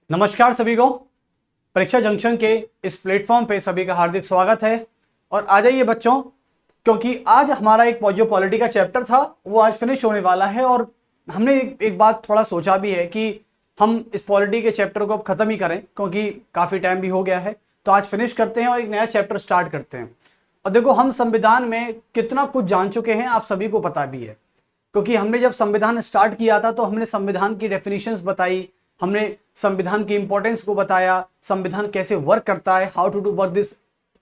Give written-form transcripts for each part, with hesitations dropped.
नमस्कार सभी को। परीक्षा जंक्शन के इस प्लेटफॉर्म पे सभी का हार्दिक स्वागत है। और आ जाइए बच्चों, क्योंकि आज हमारा एक जो पॉलिटी का चैप्टर था वो आज फिनिश होने वाला है। और हमने एक बात थोड़ा सोचा भी है कि हम इस पॉलिटी के चैप्टर को अब खत्म ही करें, क्योंकि काफ़ी टाइम भी हो गया है। तो आज फिनिश करते हैं और एक नया चैप्टर स्टार्ट करते हैं। और देखो, हम संविधान में कितना कुछ जान चुके हैं आप सभी को पता भी है, क्योंकि हमने जब संविधान स्टार्ट किया था तो हमने संविधान की डेफिनेशंस बताई, हमने संविधान की इंपॉर्टेंस को बताया, संविधान कैसे वर्क करता है, how to do work this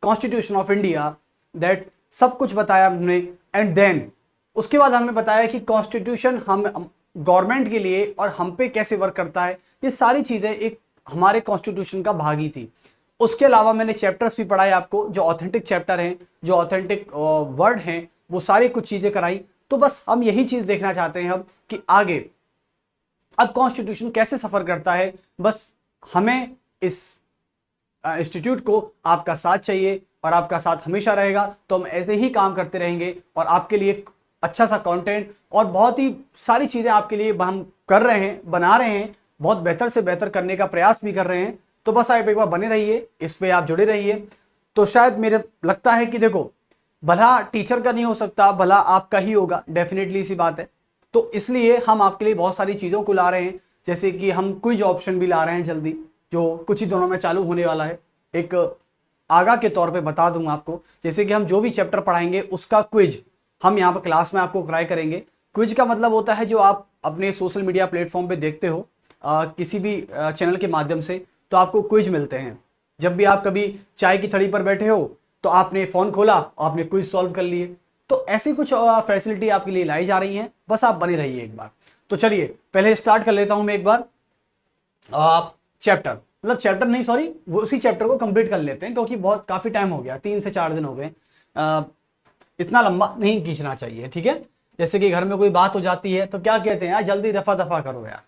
constitution of India, that सब कुछ बताया हमने। एंड देन उसके बाद हमने बताया कि कॉन्स्टिट्यूशन हम गवर्नमेंट के लिए और हम पे कैसे वर्क करता है। ये सारी चीजें एक हमारे कॉन्स्टिट्यूशन का भाग ही थी। उसके अलावा मैंने चैप्टर्स भी पढ़ाए आपको, जो ऑथेंटिक चैप्टर हैं, जो ऑथेंटिक वर्ड हैं, वो सारी कुछ चीजें कराई। तो बस हम यही चीज देखना चाहते हैं अब कि आगे अब कॉन्स्टिट्यूशन कैसे सफर करता है। बस हमें इस इंस्टीट्यूट को आपका साथ चाहिए और आपका साथ हमेशा रहेगा। तो हम ऐसे ही काम करते रहेंगे और आपके लिए अच्छा सा कंटेंट और बहुत ही सारी चीजें आपके लिए हम कर रहे हैं, बना रहे हैं, बहुत बेहतर से बेहतर करने का प्रयास भी कर रहे हैं। तो बस आप एक बार बने रहिए, इस पे आप जुड़े रहिए। तो शायद मेरे लगता है कि देखो, भला टीचर का नहीं हो सकता, भला आपका ही होगा, डेफिनेटली सी बात है। तो इसलिए हम आपके लिए बहुत सारी चीज़ों को ला रहे हैं, जैसे कि हम क्विज ऑप्शन भी ला रहे हैं जल्दी, जो कुछ ही दिनों में चालू होने वाला है। एक आगा के तौर पे बता दूं आपको, जैसे कि हम जो भी चैप्टर पढ़ाएंगे उसका क्विज हम यहाँ पर क्लास में आपको कराया करेंगे। क्विज का मतलब होता है जो आप अपने सोशल मीडिया प्लेटफॉर्म पे देखते हो, किसी भी चैनल के माध्यम से, तो आपको क्विज मिलते हैं। जब भी आप कभी चाय की थड़ी पर बैठे हो तो आपने फ़ोन खोला, आपने क्विज सॉल्व कर लिए। तो ऐसी कुछ फैसिलिटी आपके लिए लाई जा रही है, बस आप बने रहिए एक बार। तो चलिए पहले स्टार्ट कर लेता हूं मैं एक बार चैप्टर, मतलब चैप्टर नहीं, सॉरी, वो उसी चैप्टर को कंप्लीट कर लेते हैं, क्योंकि बहुत काफ़ी टाइम हो गया, 3 से 4 दिन हो गए। इतना लंबा नहीं खींचना चाहिए, ठीक है। जैसे कि घर में कोई बात हो जाती है तो क्या कहते हैं, यार जल्दी रफा दफा करो यार,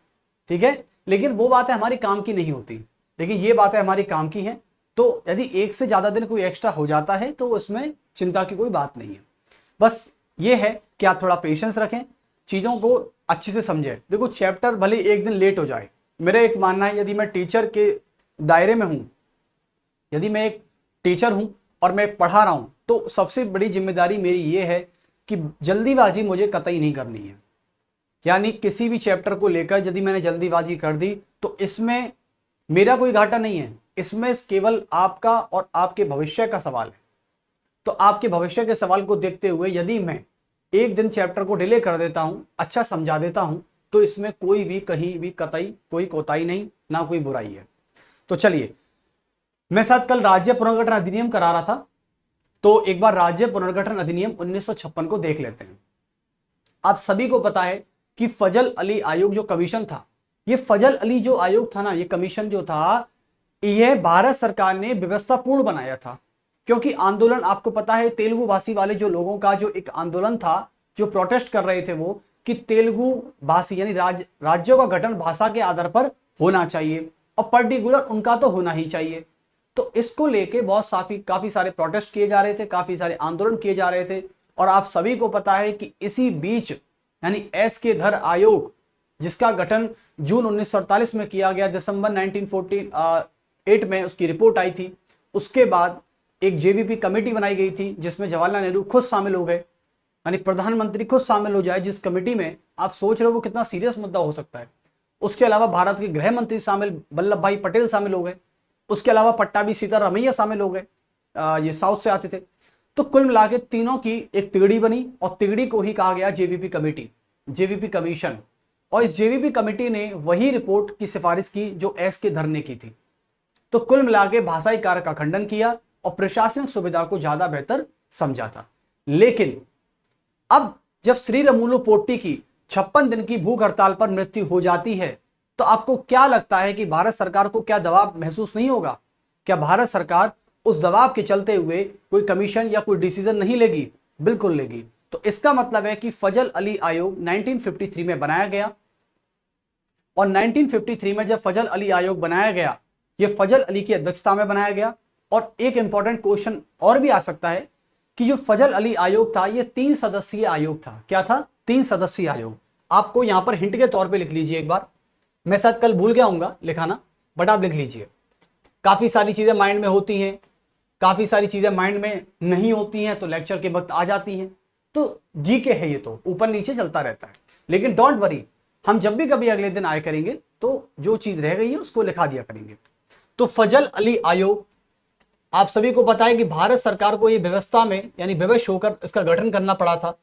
ठीक है। लेकिन वो बातें हमारी काम की नहीं होती, लेकिन ये बातें हमारी काम की हैं। तो यदि 1 से ज़्यादा दिन कोई एक्स्ट्रा हो जाता है तो उसमें चिंता की कोई बात नहीं है। बस ये है कि आप थोड़ा पेशेंस रखें, चीज़ों को अच्छे से समझें। देखो, चैप्टर भले एक दिन लेट हो जाए, मेरा एक मानना है, यदि मैं टीचर के दायरे में हूँ, यदि मैं एक टीचर हूँ और मैं पढ़ा रहा हूँ, तो सबसे बड़ी जिम्मेदारी मेरी ये है कि जल्दीबाजी मुझे कतई नहीं करनी है। यानी किसी भी चैप्टर को लेकर यदि मैंने जल्दीबाजी कर दी तो इसमें मेरा कोई घाटा नहीं है, इसमें केवल आपका और आपके भविष्य का सवाल है। तो आपके भविष्य के सवाल को देखते हुए यदि मैं एक दिन चैप्टर को डिले कर देता हूं, अच्छा समझा देता हूं, तो इसमें कोई भी कहीं भी कतई कोई कोताही नहीं, ना कोई बुराई है। तो चलिए, मैं साथ कल राज्य पुनर्गठन अधिनियम करा रहा था, तो एक बार राज्य पुनर्गठन अधिनियम 1956 को देख लेते हैं। आप सभी को पता है कि फजल अली आयोग जो कमीशन था, ये फजल अली जो आयोग था ना, ये कमीशन जो था, यह भारत सरकार ने व्यवस्थापूर्ण बनाया था। क्योंकि आंदोलन, आपको पता है, तेलुगु भाषी वाले जो लोगों का जो एक आंदोलन था, जो प्रोटेस्ट कर रहे थे वो, कि तेलुगु भाषी यानी राज्यों का गठन भाषा के आधार पर होना चाहिए और पर्टिकुलर उनका तो होना ही चाहिए। तो इसको लेके बहुत काफी सारे प्रोटेस्ट किए जा रहे थे, काफी सारे आंदोलन किए जा रहे थे। और आप सभी को पता है कि इसी बीच यानी एस के धर आयोग, जिसका गठन जून 1948 में किया गया, दिसंबर 1948 में उसकी रिपोर्ट आई थी। उसके बाद एक जेवीपी कमेटी बनाई गई थी, जिसमें जवाहरलाल नेहरू खुद शामिल हो गए, यानी प्रधानमंत्री खुद शामिल हो जाए जिस कमेटी में। आप सोच रहे हो वो कितना सीरियस मुद्दा हो सकता है। उसके अलावा भारत के गृह मंत्री शामिल, वल्लभ भाई पटेल शामिल हो गए। उसके अलावा पट्टाभी सीतारामैया शामिल हो गए, ये साउथ से आते थे। तो कुल मिला के तीनों की एक तिगड़ी बनी और तिगड़ी को ही कहा गया जेवीपी कमेटी, जेवीपी कमीशन। और इस जेवीपी कमेटी ने वही रिपोर्ट की सिफारिश की जो एस के धर ने की थी। तो कुल मिला के भाषाई कार्य का खंडन किया और प्रशासनिक सुविधा को ज्यादा बेहतर समझा था। लेकिन अब जब श्री रामुलु पोट्टी की 56 दिन की भूख हड़ताल पर मृत्यु हो जाती है, तो आपको क्या लगता है कि भारत सरकार को क्या दबाव महसूस नहीं होगा? क्या भारत सरकार उस दबाव के चलते हुए कोई कमीशन या कोई डिसीजन नहीं लेगी? बिल्कुल लेगी। तो इसका मतलब है कि फजल अली आयोग 1953 में बनाया गया, और 1953 में जब फजल अली आयोग बनाया गया, ये फजल अली की अध्यक्षता में बनाया गया। और एक इंपॉर्टेंट क्वेश्चन और भी आ सकता है कि जो फजल अली आयोग था, ये 3 सदस्यीय आयोग था। क्या था? 3 सदस्यीय आयोग। आपको यहां पर हिंट के तौर पे लिख लीजिए एक बार, मैं शायद कल भूल गया हूंगा लिखाना, बट आप लिख लीजिए। काफी सारी चीजें माइंड में होती हैं, काफी सारी चीजें माइंड में नहीं होती हैं, तो लेक्चर के वक्त आ जाती हैं। तो जीके है, ये तो ऊपर नीचे चलता रहता है। लेकिन डोंट वरी, हम जब भी कभी अगले दिन आए करेंगे तो जो चीज रह गई है उसको लिखा दिया करेंगे। तो फजल अली आयोग, आप सभी को पता है कि भारत सरकार को ये व्यवस्था में यानी विवश होकर इसका गठन करना पड़ा था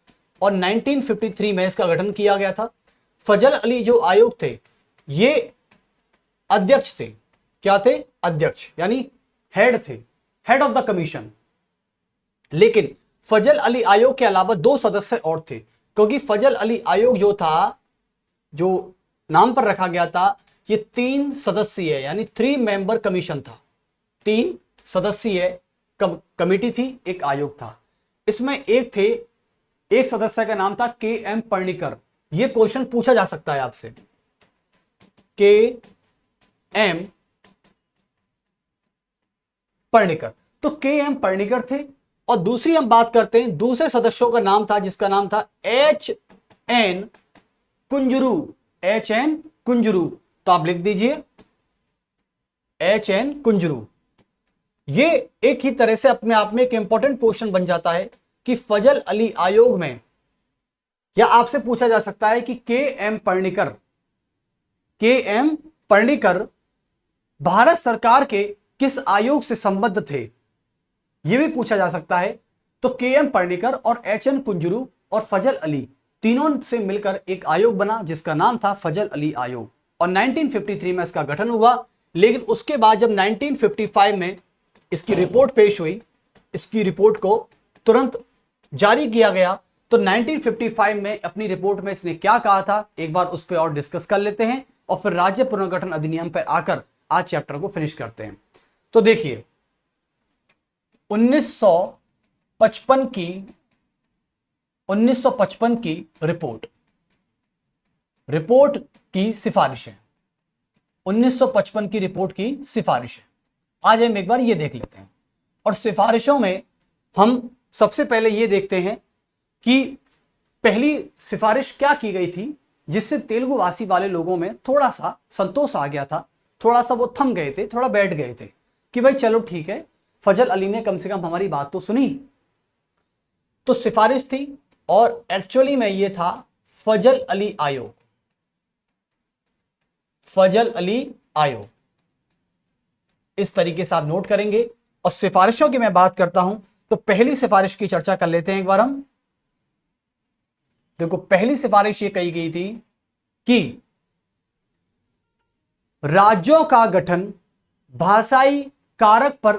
और 1953 में इसका गठन किया गया था। फजल अली जो आयोग थे ये अध्यक्ष थे। क्या थे? अध्यक्ष, यानी हेड थे, हेड ऑफ द कमीशन। लेकिन फजल अली आयोग के अलावा 2 सदस्य और थे, क्योंकि फजल अली आयोग जो था, जो नाम पर रखा गया था, ये 3 सदस्यीय यानी 3 मेंबर कमीशन था। 3 सदस्यीय कमेटी थी, एक आयोग था। इसमें एक सदस्य का नाम था के एम पर्णिकर। यह क्वेश्चन पूछा जा सकता है आपसे, के एम पर्णिकर। तो के एम पर्णिकर थे। और दूसरी हम बात करते हैं, दूसरे सदस्यों का नाम था, जिसका नाम था H N Kunzru. H N Kunzru, तो आप लिख दीजिए एच एन कुंजरू। ये एक ही तरह से अपने आप में एक इंपॉर्टेंट क्वेश्चन बन जाता है कि फजल अली आयोग में, या आपसे पूछा जा सकता है कि के एम पर्णिकर भारत सरकार के किस आयोग से संबद्ध थे, यह भी पूछा जा सकता है। तो के एम पर्णिकर और एच एन कुंजरू और फजल अली तीनों से मिलकर एक आयोग बना जिसका नाम था फजल अली आयोग, और 1953 में इसका गठन हुआ। लेकिन उसके बाद जब 1955 में इसकी रिपोर्ट पेश हुई, इसकी रिपोर्ट को तुरंत जारी किया गया। तो 1955 में अपनी रिपोर्ट में इसने क्या कहा था, एक बार उस पर और डिस्कस कर लेते हैं और फिर राज्य पुनर्गठन अधिनियम पर आकर आज चैप्टर को फिनिश करते हैं। तो देखिए 1955 की रिपोर्ट की सिफारिश है। 1955 की रिपोर्ट की सिफारिश है। आज हम एक बार ये देख लेते हैं। और सिफारिशों में हम सबसे पहले ये देखते हैं कि पहली सिफारिश क्या की गई थी, जिससे तेलुगु भाषी वाले लोगों में थोड़ा सा संतोष आ गया था, थोड़ा सा वो थम गए थे, थोड़ा बैठ गए थे कि भाई चलो ठीक है, फजल अली ने कम से कम हमारी बात तो सुनी। तो सिफारिश थी और एक्चुअली में ये था फजल अली आयोग। फजल अली आयोग इस तरीके से आप नोट करेंगे। और सिफारिशों की मैं बात करता हूं तो पहली सिफारिश की चर्चा कर लेते हैं एक बार हम। देखो पहली सिफारिश ये कही गई थी कि राज्यों का गठन भाषाई कारक पर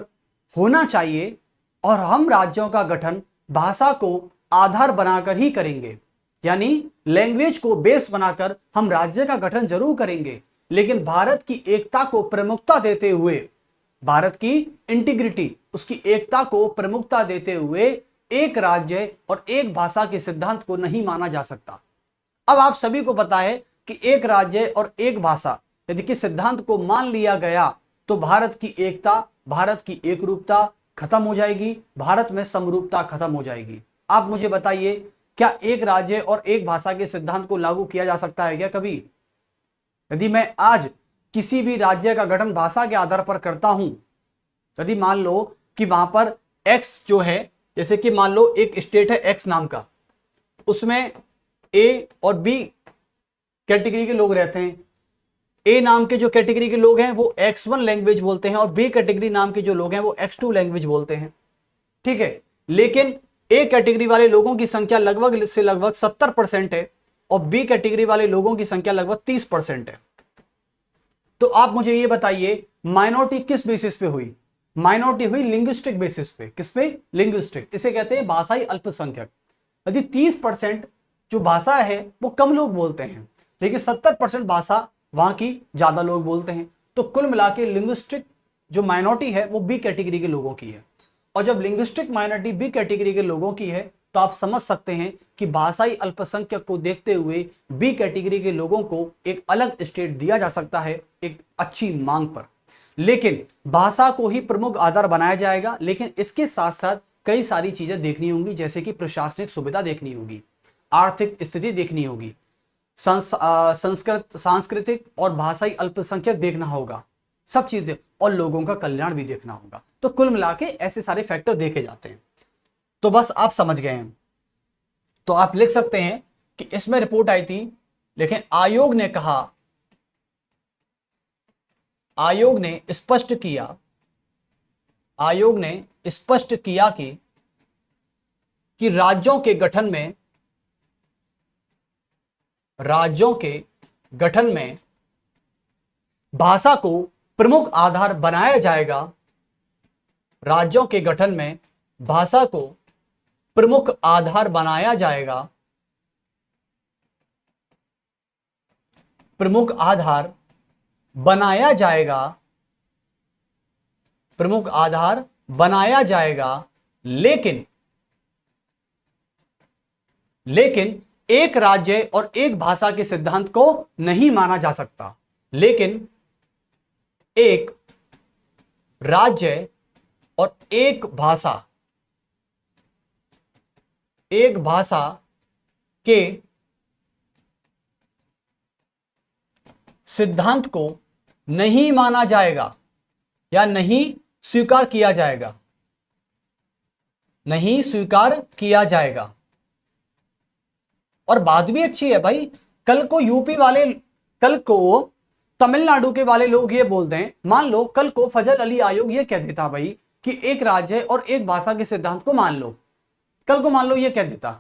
होना चाहिए और हम राज्यों का गठन भाषा को आधार बनाकर ही करेंगे। यानी लैंग्वेज को बेस बनाकर हम राज्य का गठन जरूर करेंगे, लेकिन भारत की एकता को प्रमुखता देते हुए, भारत की इंटीग्रिटी, उसकी एकता को प्रमुखता देते हुए एक राज्य और एक भाषा के सिद्धांत को नहीं माना जा सकता। अब आप सभी को पता है कि एक राज्य और एक भाषा यदि कि सिद्धांत को मान लिया गया तो भारत की एकता, भारत की एकरूपता खत्म हो जाएगी, भारत में समरूपता खत्म हो जाएगी। आप मुझे बताइए, क्या एक राज्य और एक भाषा के सिद्धांत को लागू किया जा सकता है क्या कभी? यदि मैं आज किसी भी राज्य का गठन भाषा के आधार पर करता हूं, यदि मान लो कि वहां पर एक्स जो है, जैसे कि मान लो एक स्टेट है एक्स नाम का, उसमें ए और बी कैटेगरी के लोग रहते हैं। ए नाम के जो कैटेगरी के लोग हैं वो X1 लैंग्वेज बोलते हैं और बी कैटेगरी नाम के जो लोग हैं वो X2 लैंग्वेज बोलते हैं। ठीक है, लेकिन ए कैटेगरी वाले लोगों की संख्या लगभग से लगभग 70% है और बी कैटेगरी वाले लोगों की संख्या लगभग 30% है। तो आप मुझे ये बताइए, माइनॉरिटी किस बेसिस पे हुई? माइनॉरिटी हुई लिंग्विस्टिक बेसिस पे। किस पे? लिंग्विस्टिक। इसे कहते हैं भाषाई अल्पसंख्यक। यदि 30% जो भाषा है वो कम लोग बोलते हैं, लेकिन 70% भाषा वहां की ज्यादा लोग बोलते हैं, तो कुल मिला के लिंग्विस्टिक जो माइनॉरिटी है वो बी कैटेगरी के लोगों की है। और जब लिंग्विस्टिक माइनॉरिटी बी कैटेगरी के लोगों की है तो आप समझ सकते हैं कि भाषाई अल्पसंख्यक को देखते हुए बी कैटेगरी के लोगों को एक अलग स्टेट दिया जा सकता है एक अच्छी मांग पर। लेकिन भाषा को ही प्रमुख आधार बनाया जाएगा, लेकिन इसके साथ साथ कई सारी चीजें देखनी होंगी, जैसे कि प्रशासनिक सुविधा देखनी होगी, आर्थिक स्थिति देखनी होगी, सांस्कृतिक और भाषाई अल्पसंख्यक देखना होगा। सब चीज और लोगों का कल्याण भी देखना होगा। तो कुल मिला के ऐसे सारे फैक्टर देखे जाते हैं। तो बस आप समझ गए हैं। तो आप लिख सकते हैं कि इसमें रिपोर्ट आई थी, लेकिन आयोग ने कहा, आयोग ने स्पष्ट किया, आयोग ने स्पष्ट किया कि राज्यों के गठन में, राज्यों के गठन में भाषा को प्रमुख आधार बनाया जाएगा, राज्यों के गठन में भाषा को प्रमुख आधार बनाया जाएगा, प्रमुख आधार बनाया जाएगा, प्रमुख आधार बनाया जाएगा, लेकिन एक राज्य और एक भाषा के सिद्धांत को नहीं माना जा सकता। लेकिन एक राज्य और एक भाषा के सिद्धांत को नहीं माना जाएगा या नहीं स्वीकार किया जाएगा, नहीं स्वीकार किया जाएगा। और बात भी अच्छी है भाई, कल को यूपी वाले, कल को तमिलनाडु के वाले लोग ये बोलते हैं, मान लो कल को फजल अली आयोग ये कह देता भाई कि एक राज्य और एक भाषा के सिद्धांत को मान लो, कल को मान लो ये कह देता,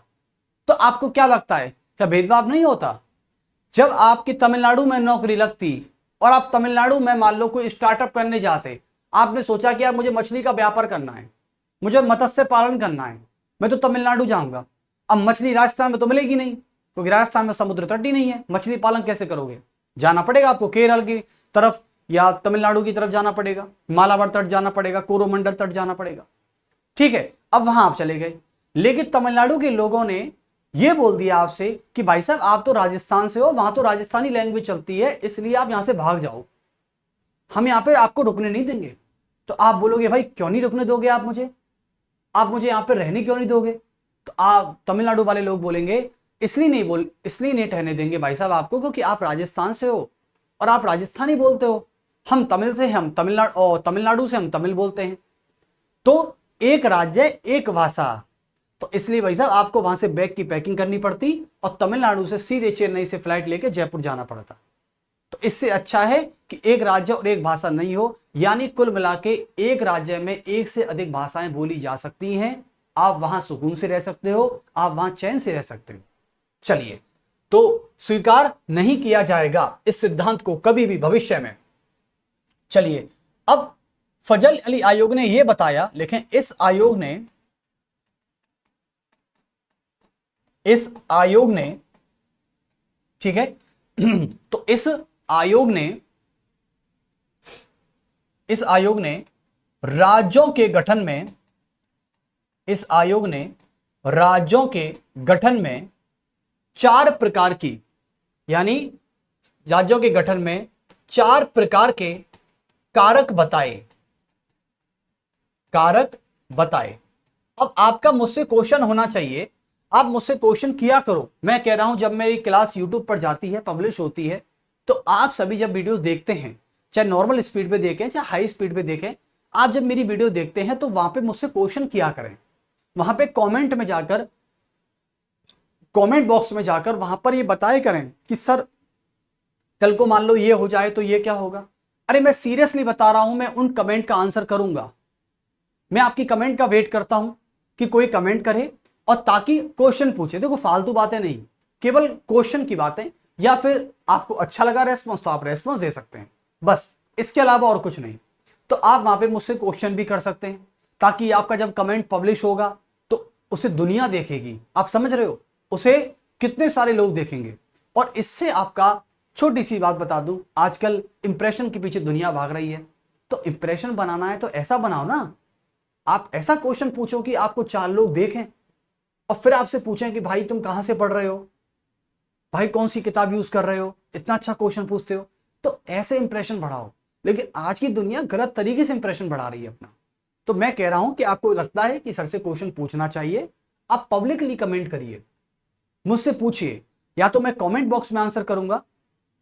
तो आपको क्या लगता है, क्या भेदभाव नहीं होता? जब आपकी तमिलनाडु में नौकरी लगती और आप तमिलनाडु में मान लो कोई स्टार्टअप करने जाते, आपने सोचा कि यार मुझे मछली का व्यापार करना है, मुझे मत्स्य पालन करना है, मैं तो तमिलनाडु जाऊंगा। अब मछली राजस्थान में तो मिलेगी नहीं, क्योंकि राजस्थान में समुद्र तट ही नहीं है, मछली पालन कैसे करोगे? जाना पड़ेगा आपको केरल की तरफ या तमिलनाडु की तरफ जाना पड़ेगा, मालाबार तट जाना पड़ेगा, कोरोमंडल तट जाना पड़ेगा। ठीक है, अब वहां आप चले गए, लेकिन तमिलनाडु के लोगों ने यह बोल दिया आपसे कि भाई साहब आप तो राजस्थान से हो, वहां तो राजस्थानी लैंग्वेज चलती है, इसलिए आप यहां से भाग जाओ, हम यहां पे आपको रुकने नहीं देंगे। तो आप बोलोगे भाई क्यों नहीं रुकने दोगे आप मुझे यहां पे रहने क्यों नहीं दोगे? तो आप तमिलनाडु वाले लोग बोलेंगे इसलिए नहीं ठहरने देंगे भाई साहब आपको, क्योंकि आप राजस्थान से हो और आप राजस्थानी बोलते हो, हम तमिल से, हम तमिलनाडु से हम तमिल बोलते हैं, तो एक राज्य एक भाषा, तो इसलिए भाई साहब आपको वहां से बैग की पैकिंग करनी पड़ती और तमिलनाडु से सीधे चेन्नई से फ्लाइट लेके जयपुर जाना पड़ता। तो इससे अच्छा है कि एक राज्य और एक भाषा नहीं हो, यानी कुल मिला के एक राज्य में एक से अधिक भाषाएं बोली जा सकती हैं, आप वहां सुकून से रह सकते हो, आप वहां चैन से रह सकते हो। चलिए, तो स्वीकार नहीं किया जाएगा इस सिद्धांत को कभी भी भविष्य में। चलिए, अब फजल अली आयोग ने यह बताया, लेकिन इस आयोग ने ठीक है तो इस आयोग ने राज्यों के गठन में चार प्रकार की, यानी राज्यों के गठन में चार प्रकार के कारक बताए। अब आपका मुझसे क्वेश्चन होना चाहिए, आप मुझसे क्वेश्चन किया करो। मैं कह रहा हूं जब मेरी क्लास यूट्यूब पर जाती है, पब्लिश होती है, तो आप सभी जब वीडियो देखते हैं, चाहे नॉर्मल स्पीड पे देखें चाहे हाई स्पीड पे देखें, आप जब मेरी वीडियो देखते हैं तो वहां पे मुझसे क्वेश्चन किया करें। वहां पे कमेंट बॉक्स में जाकर वहां पर ये बताए करें कि सर कल को मान लो ये हो जाए तो ये क्या होगा। अरे मैं सीरियसली बता रहा हूं, मैं उन कमेंट का आंसर करूंगा, मैं आपकी कमेंट का वेट करता हूं कि कोई कमेंट करे और ताकि क्वेश्चन पूछे। देखो फालतू बातें नहीं, केवल क्वेश्चन की बातें, या फिर आपको अच्छा लगा रेस्पॉन्स तो आप रेस्पॉन्स दे सकते हैं, बस इसके अलावा और कुछ नहीं। तो आप वहां पे मुझसे क्वेश्चन भी कर सकते हैं, ताकि आपका जब कमेंट पब्लिश होगा तो उसे दुनिया देखेगी। आप समझ रहे हो, उसे कितने सारे लोग देखेंगे। और इससे आपका छोटी सी बात बता दूं, आजकल इंप्रेशन के पीछे दुनिया भाग रही है, तो इंप्रेशन बनाना है तो ऐसा बनाओ ना, आप ऐसा क्वेश्चन पूछो कि आपको 4 लोग देखें और फिर आपसे पूछें कि भाई तुम कहां से पढ़ रहे हो, भाई कौन सी किताब यूज कर रहे हो, इतना अच्छा क्वेश्चन पूछते हो। तो ऐसे इंप्रेशन बढ़ाओ। लेकिन आज की दुनिया गलत तरीके से इंप्रेशन बढ़ा रही है अपना। तो मैं कह रहा हूं कि आपको लगता है कि सर से क्वेश्चन पूछना चाहिए, आप पब्लिकली कमेंट करिए, मुझसे पूछिए, या तो मैं कमेंट बॉक्स में आंसर करूंगा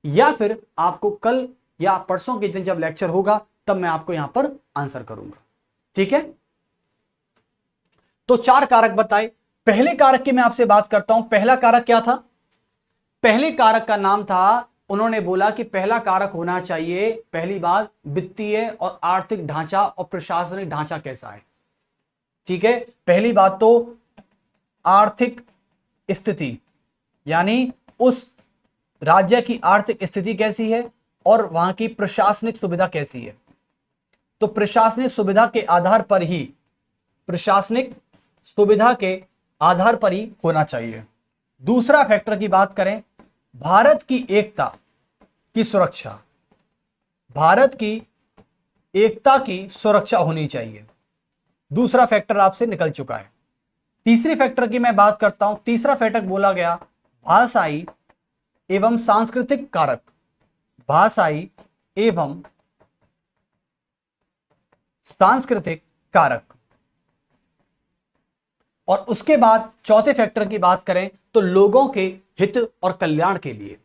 या फिर आपको कल या परसों के दिन जब लेक्चर होगा तब मैं आपको यहां पर आंसर करूंगा। ठीक है, तो 4 कारक बताए। पहले कारक की मैं आपसे बात करता हूं। पहला कारक क्या था? पहले कारक का नाम था, उन्होंने बोला कि पहला कारक होना चाहिए, पहली बात, वित्तीय और आर्थिक ढांचा और प्रशासनिक ढांचा कैसा है। ठीक है, पहली बात तो आर्थिक स्थिति, यानी उस राज्य की आर्थिक स्थिति कैसी है और वहां की प्रशासनिक सुविधा कैसी है। तो प्रशासनिक सुविधा के आधार पर ही, प्रशासनिक सुविधा के आधार पर ही होना चाहिए। दूसरा फैक्टर की बात करें, भारत की एकता की सुरक्षा, भारत की एकता की सुरक्षा होनी चाहिए। दूसरा फैक्टर आपसे निकल चुका है। तीसरी फैक्टर की मैं बात करता हूं। तीसरा फैक्टर बोला गया भाषाई एवं सांस्कृतिक कारक, भाषाई एवं सांस्कृतिक कारक। और उसके बाद चौथे फैक्टर की बात करें तो लोगों के हित और कल्याण के लिए,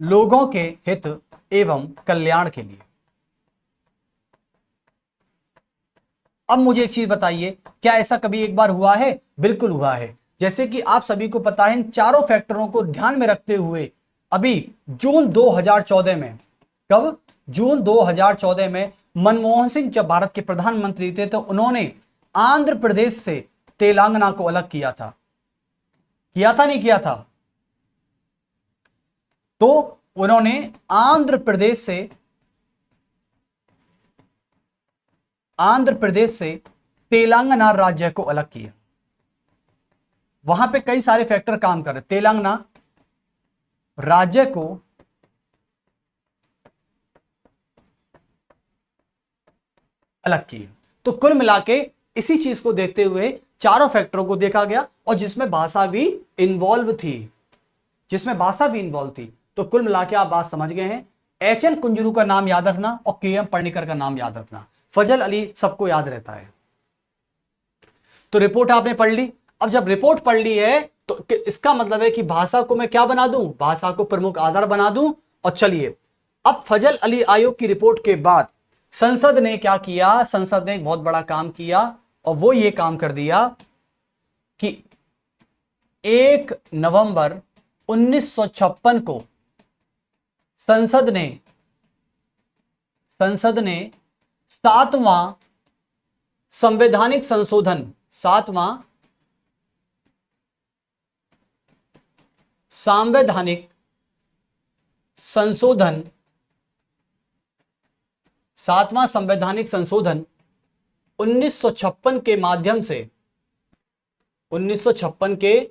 लोगों के हित एवं कल्याण के लिए। अब मुझे एक चीज बताइए, क्या ऐसा कभी एक बार हुआ है? बिल्कुल हुआ है। जैसे कि आप सभी को पता है, इन चारों फैक्टरों को ध्यान में रखते हुए अभी जून 2014 में, कब? जून 2014 में मनमोहन सिंह जब भारत के प्रधानमंत्री थे तो उन्होंने आंध्र प्रदेश से तेलंगाना को अलग किया था। किया था, नहीं किया था? तो उन्होंने आंध्र प्रदेश से तेलंगाना राज्य को अलग किया। वहां पे कई सारे फैक्टर काम कर रहे। तेलंगाना राज्य को अलग किया। तो कुल मिलाके इसी चीज को देखते हुए चारों फैक्टरों को देखा गया और जिसमें भाषा भी इन्वॉल्व थी, जिसमें भाषा भी इन्वॉल्व थी। तो कुल मिलाके आप बात समझ गए हैं। एच.एन. कुंजरू का नाम याद रखना और के.एम. पढ़नेकर का नाम याद रखना। फजल अली सबको याद रहता है। तो रिपोर्ट आपने पढ़ ली। अब जब रिपोर्ट पढ़ ली है तो इसका मतलब है कि भाषा को मैं क्या बना दूं? भाषा को प्रमुख आधार बना दूं। और चलिए, अब फजल अली आयोग की रिपोर्ट के बाद संसद ने क्या किया? संसद ने एक बहुत बड़ा काम किया और वो ये काम कर दिया कि 1 नवंबर 1956 को संसद ने 7वां संवैधानिक संशोधन, 7वां संवैधानिक संशोधन, 7वां संवैधानिक संशोधन 1956 के माध्यम से, 1956 के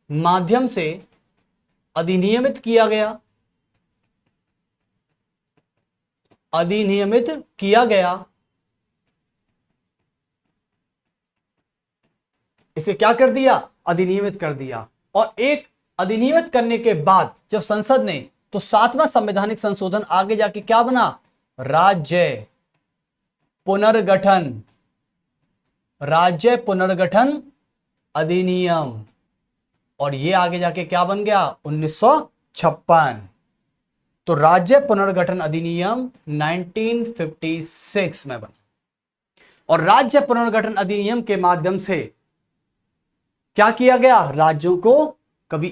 माध्यम से अधिनियमित किया गया, अधिनियमित किया गया। इसे क्या कर दिया? अधिनियमित कर दिया। और एक अधिनियमित करने के बाद जब संसद ने, तो 7वां संवैधानिक संशोधन आगे जाके क्या बना? राज्य पुनर्गठन, राज्य पुनर्गठन अधिनियम। और ये आगे जाके क्या बन गया? 1956। तो राज्य पुनर्गठन अधिनियम 1956 में बना। और राज्य पुनर्गठन अधिनियम के माध्यम से क्या किया गया? राज्यों को कभी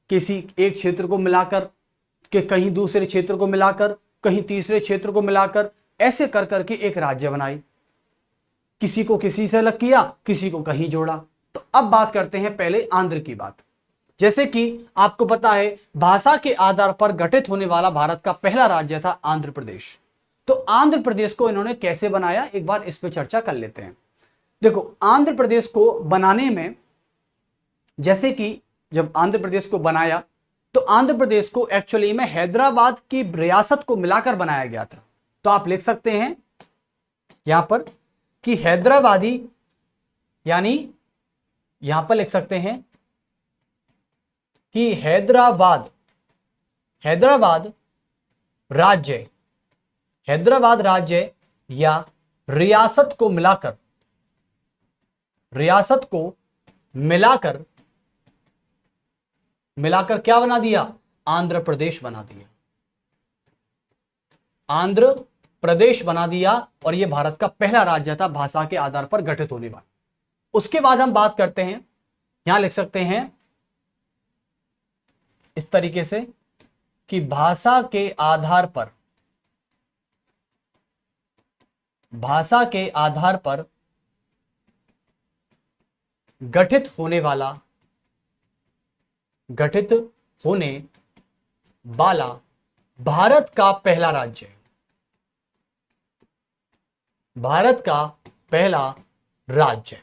किसी एक क्षेत्र को मिलाकर के कहीं दूसरे क्षेत्र को मिलाकर, कहीं तीसरे क्षेत्र को मिलाकर, ऐसे कर करके एक राज्य बनाई। किसी को किसी से अलग किया, किसी को कहीं जोड़ा। तो अब बात करते हैं पहले आंध्र की बात। जैसे कि आपको पता है, भाषा के आधार पर गठित होने वाला भारत का पहला राज्य था आंध्र प्रदेश। तो आंध्र प्रदेश को इन्होंने कैसे बनाया, एक बार इस पर चर्चा कर लेते हैं। देखो, आंध्र प्रदेश को बनाने में, जैसे कि जब आंध्र प्रदेश को बनाया तो आंध्र प्रदेश को एक्चुअली में हैदराबाद की रियासत को मिलाकर बनाया गया था। तो आप लिख सकते हैं यहां पर कि हैदराबादी, यानी यहां पर लिख सकते हैं कि हैदराबाद राज्य, हैदराबाद राज्य या रियासत को मिलाकर मिलाकर क्या बना दिया? आंध्र प्रदेश बना दिया। आंध्र प्रदेश बना दिया और यह भारत का पहला राज्य था भाषा के आधार पर गठित होने वाला। उसके बाद हम बात करते हैं, यहां लिख सकते हैं इस तरीके से कि भाषा के आधार पर, भाषा के आधार पर गठित होने वाला, गठित होने वाला भारत का पहला राज्य, भारत का पहला राज्य।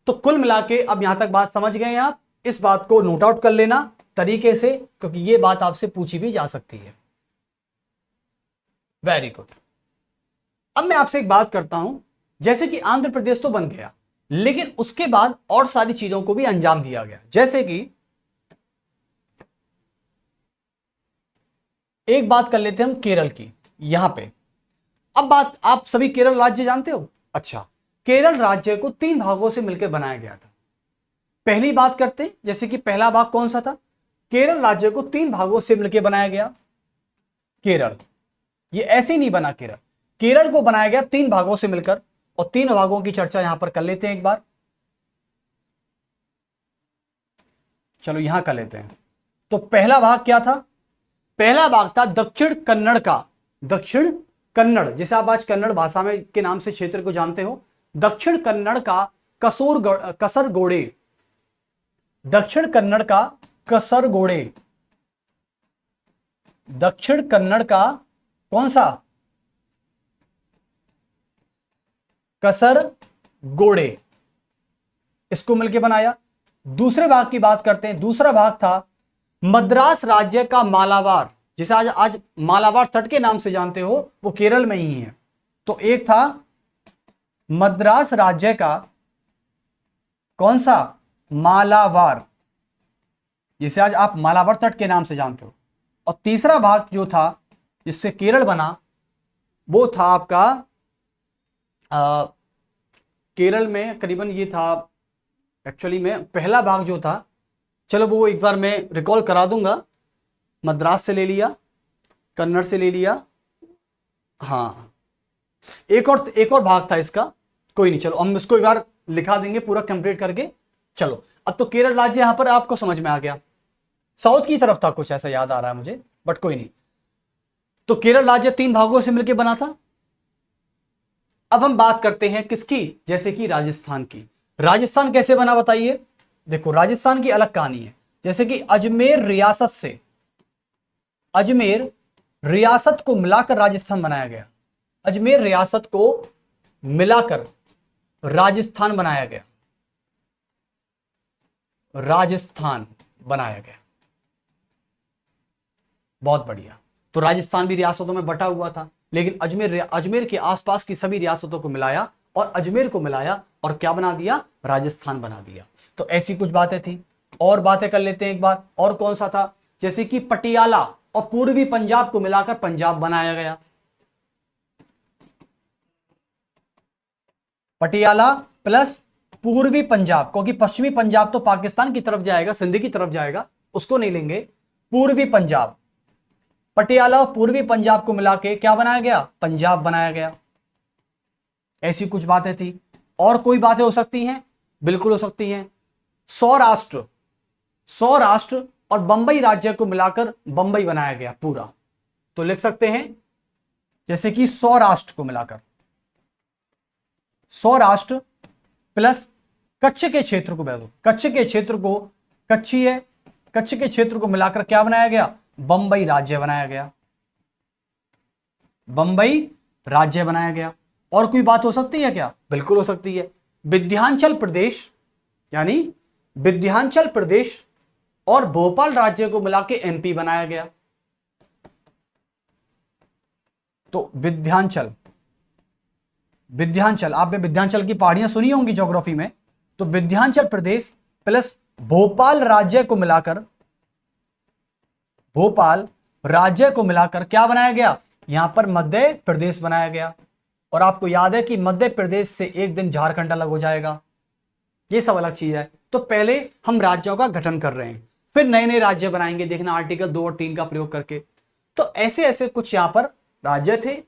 तो कुल मिला के अब यहां तक बात समझ गए हैं आप। इस बात को नोट आउट कर लेना तरीके से, क्योंकि यह बात आपसे पूछी भी जा सकती है। Very good. अब मैं आपसे एक बात करता हूं, जैसे कि आंध्र प्रदेश तो बन गया, लेकिन उसके बाद और सारी चीजों को भी अंजाम दिया गया। जैसे कि एक बात कर लेते हैं हम केरल की यहां पे। अब बात, आप सभी केरल राज्य जानते हो? अच्छा, केरल राज्य को 3 भागों से मिलकर बनाया गया था। पहली बात करते हैं, जैसे कि पहला भाग कौन सा था? केरल राज्य को 3 भागों से मिलकर बनाया गया। केरल, ये ऐसे ही नहीं बना केरल, केरल को बनाया गया 3 भागों से मिलकर, और 3 भागों की चर्चा यहां पर कर लेते हैं एक बार। चलो यहां कर लेते हैं। तो पहला भाग क्या था? पहला भाग था दक्षिण कन्नड़ का, दक्षिण कन्नड़, जिसे आप आज कन्नड़ भाषा में के नाम से क्षेत्र को जानते हो। दक्षिण कन्नड़ का कसरगोड़े, दक्षिण कन्नड़ का कसरगोड़े, दक्षिण कन्नड़ का कौन सा? कसरगोड़े, इसको मिलकर बनाया। दूसरे भाग की बात करते हैं। दूसरा भाग था मद्रास राज्य का मालाबार, जिसे आज मालाबार तट के नाम से जानते हो, वो केरल में ही है। तो एक था मद्रास राज्य का कौन सा? मालाबार, जिसे आज आप मालाबार तट के नाम से जानते हो। और तीसरा भाग जो था जिससे केरल बना, वो था आपका केरल में करीबन ये था, एक्चुअली में पहला भाग जो था, चलो वो एक बार मैं रिकॉल करा दूंगा। मद्रास से ले लिया, कन्नड़ से ले लिया, हाँ एक और भाग था इसका, कोई नहीं, चलो हम इसको एक बार लिखा देंगे पूरा कंप्लीट करके। चलो अब तो केरल राज्य यहां पर आपको समझ में आ गया। साउथ की तरफ था कुछ ऐसा याद आ रहा है मुझे, बट कोई नहीं। तो केरल राज्य 3 भागों से मिलकर बना था। अब हम बात करते हैं किसकी? जैसे कि राजस्थान की। राजस्थान कैसे बना बताइए? देखो राजस्थान की अलग कहानी है। जैसे कि अजमेर रियासत से, अजमेर रियासत को मिलाकर राजस्थान बनाया गया। अजमेर रियासत को मिलाकर राजस्थान बनाया गया, राजस्थान बनाया गया। बहुत बढ़िया। तो राजस्थान भी रियासतों में बटा हुआ था, लेकिन अजमेर के आसपास की सभी रियासतों को मिलाया और अजमेर को मिलाया और क्या बना दिया? राजस्थान बना दिया। तो ऐसी कुछ बातें थी। और बातें कर लेते हैं एक बार। और कौन सा था? जैसे कि पटियाला और पूर्वी पंजाब को मिलाकर पंजाब बनाया गया। पटियाला प्लस पूर्वी पंजाब, क्योंकि पश्चिमी पंजाब तो पाकिस्तान की तरफ जाएगा, सिंध की तरफ जाएगा, उसको नहीं लेंगे। पूर्वी पंजाब, पटियाला और पूर्वी पंजाब को मिला के क्या बनाया गया? पंजाब बनाया गया। ऐसी कुछ बातें थी। और कोई बातें हो सकती हैं? बिल्कुल हो सकती हैं। सौराष्ट्र, सौराष्ट्र और बंबई राज्य को मिलाकर बंबई बनाया गया पूरा। तो लिख सकते हैं जैसे कि सौराष्ट्र को मिलाकर, सौराष्ट्र प्लस कच्छ के क्षेत्र को, कच्छ के क्षेत्र को, कच्छी है, कच्छ के क्षेत्र को मिलाकर क्या बनाया गया? बंबई राज्य बनाया गया, बंबई राज्य बनाया गया। और कोई बात हो सकती है क्या? बिल्कुल हो सकती है। विंध्याचल प्रदेश, यानी विंध्याचल प्रदेश और भोपाल राज्य को मिला के एमपी बनाया गया। तो विंध्याचल, विंध्याचल, आपने विंध्याचल की पहाड़ियां सुनी होंगी ज्योग्राफी में। तो विंध्याचल प्रदेश प्लस भोपाल राज्य को मिलाकर, भोपाल राज्य को मिलाकर क्या बनाया गया? यहां पर मध्य प्रदेश बनाया गया। और आपको याद है कि मध्य प्रदेश से एक दिन झारखंड अलग हो जाएगा, ये सब अलग चीज है। तो पहले हम राज्यों का गठन कर रहे हैं, फिर नए नए राज्य बनाएंगे, देखना आर्टिकल 2 और 3 का प्रयोग करके। तो ऐसे ऐसे कुछ यहां पर राज्य थे,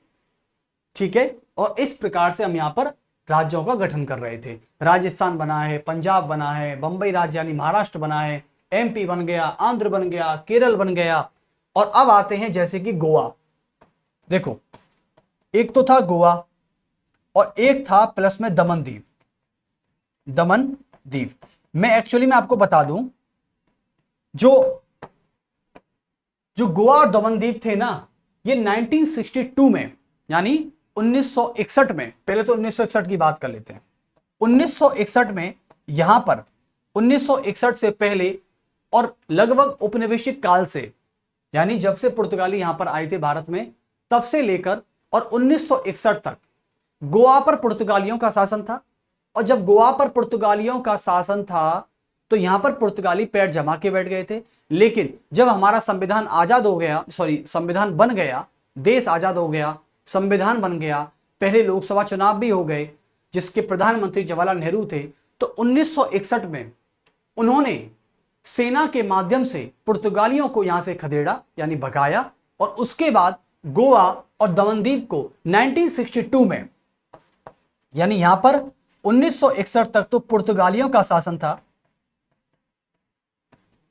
ठीक है, और इस प्रकार से हम यहां पर राज्यों का गठन कर रहे थे। राजस्थान बना है, पंजाब बना है, बंबई राज्य यानी महाराष्ट्र बना है, एमपी बन गया, आंध्र बन गया, केरल बन गया। और अब आते हैं जैसे कि गोवा। देखो, एक तो था गोवा और एक था प्लस में दमन दीव। दमन दीव मैं एक्चुअली मैं आपको बता दूं, जो जो गोवा और दमन दीव थे ना, ये 1962 में यानी 1961 में, पहले तो 1961 की बात कर लेते हैं। 1961 में यहां पर 1961 से पहले और लगभग औपनिवेशिक काल से, यानी जब से पुर्तगाली यहां पर आए थे भारत में, तब से लेकर और 1961 तक गोवा पर पुर्तगालियों का शासन था। और जब गोवा पर पुर्तगालियों का शासन था तो यहां पर पुर्तगाली पैर जमा के बैठ गए थे। लेकिन जब हमारा संविधान आजाद हो गया, संविधान बन गया, देश आजाद हो गया, संविधान बन गया, पहले लोकसभा चुनाव भी हो गए जिसके प्रधानमंत्री जवाहरलाल नेहरू थे, तो 1961 में उन्होंने सेना के माध्यम से पुर्तगालियों को यहां से खदेड़ा यानी भगाया। और उसके बाद गोवा और दमन दीव को 1962 में, यानी यहां पर 1961 तक तो पुर्तगालियों का शासन था,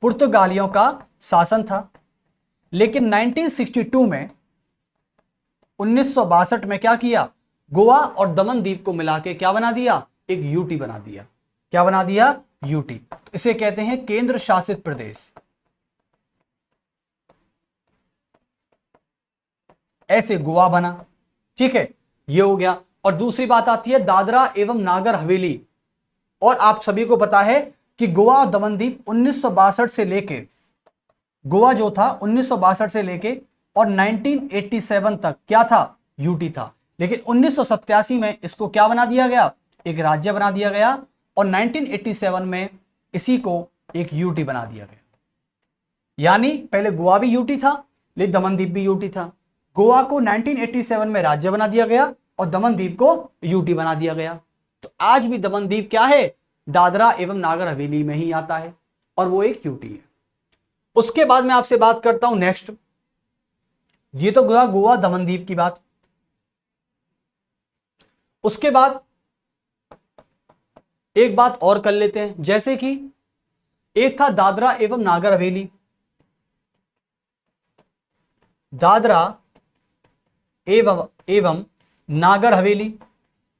पुर्तगालियों का शासन था। लेकिन 1962 में 1962 में क्या किया, गोवा और दमन दीव को मिला के क्या बना दिया, एक यूटी बना दिया। क्या बना दिया, यूटी। तो इसे कहते हैं केंद्र शासित प्रदेश। ऐसे गोवा बना, ठीक है, ये हो गया। और दूसरी बात आती है दादरा एवं नागर हवेली। और आप सभी को पता है कि गोवा और दमन दीव 1962 से लेके, गोवा जो था 1962 से लेके और 1987 तक क्या था, यूटी था। लेकिन 1987 में इसको क्या बना दिया गया, एक राज्य बना दिया गया। और 1987 में इसी को एक यूटी बना दिया गया। यानी पहले गोवा भी यूटी था, लेकिन दमन दीव भी यूटी था। गोवा को 1987 में राज्य बना दिया गया और दमन दीव को यूटी बना दिया गया। तो आज भी दमन दीव क्या है, दादरा एवं नागर हवेली में ही आता है और वो एक यूटी है। उसके बाद मैं आपसे बात करता हूं नेक्स्ट, ये तो गोवा दमन दीव की बात। उसके बाद एक बात और कर लेते हैं, जैसे कि एक था दादरा एवं नागर हवेली। दादरा एवं नागर हवेली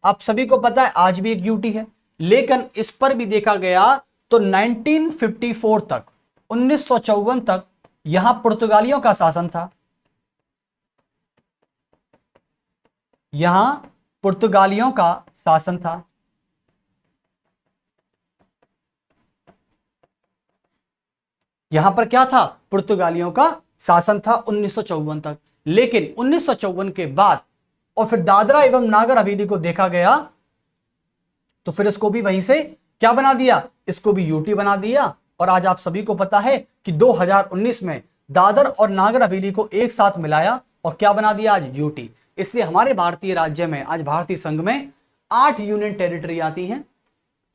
आप सभी को पता है आज भी एक यूटी है। लेकिन इस पर भी देखा गया तो 1954 तक, 1954 तक यहां पुर्तगालियों का शासन था। यहां पुर्तगालियों का शासन था। यहां पर क्या था, पुर्तगालियों का शासन था 1954 तक। लेकिन 1954 के बाद और फिर दादरा एवं नागर हवेली को देखा गया तो फिर इसको भी वहीं से क्या बना दिया, इसको भी यूटी बना दिया। और आज आप सभी को पता है कि 2019 में दादर और नागर हवेली को एक साथ मिलाया और क्या बना दिया, आज यूटी। इसलिए हमारे भारतीय राज्य में, आज भारतीय संघ में 8 यूनियन टेरिटरी आती हैं,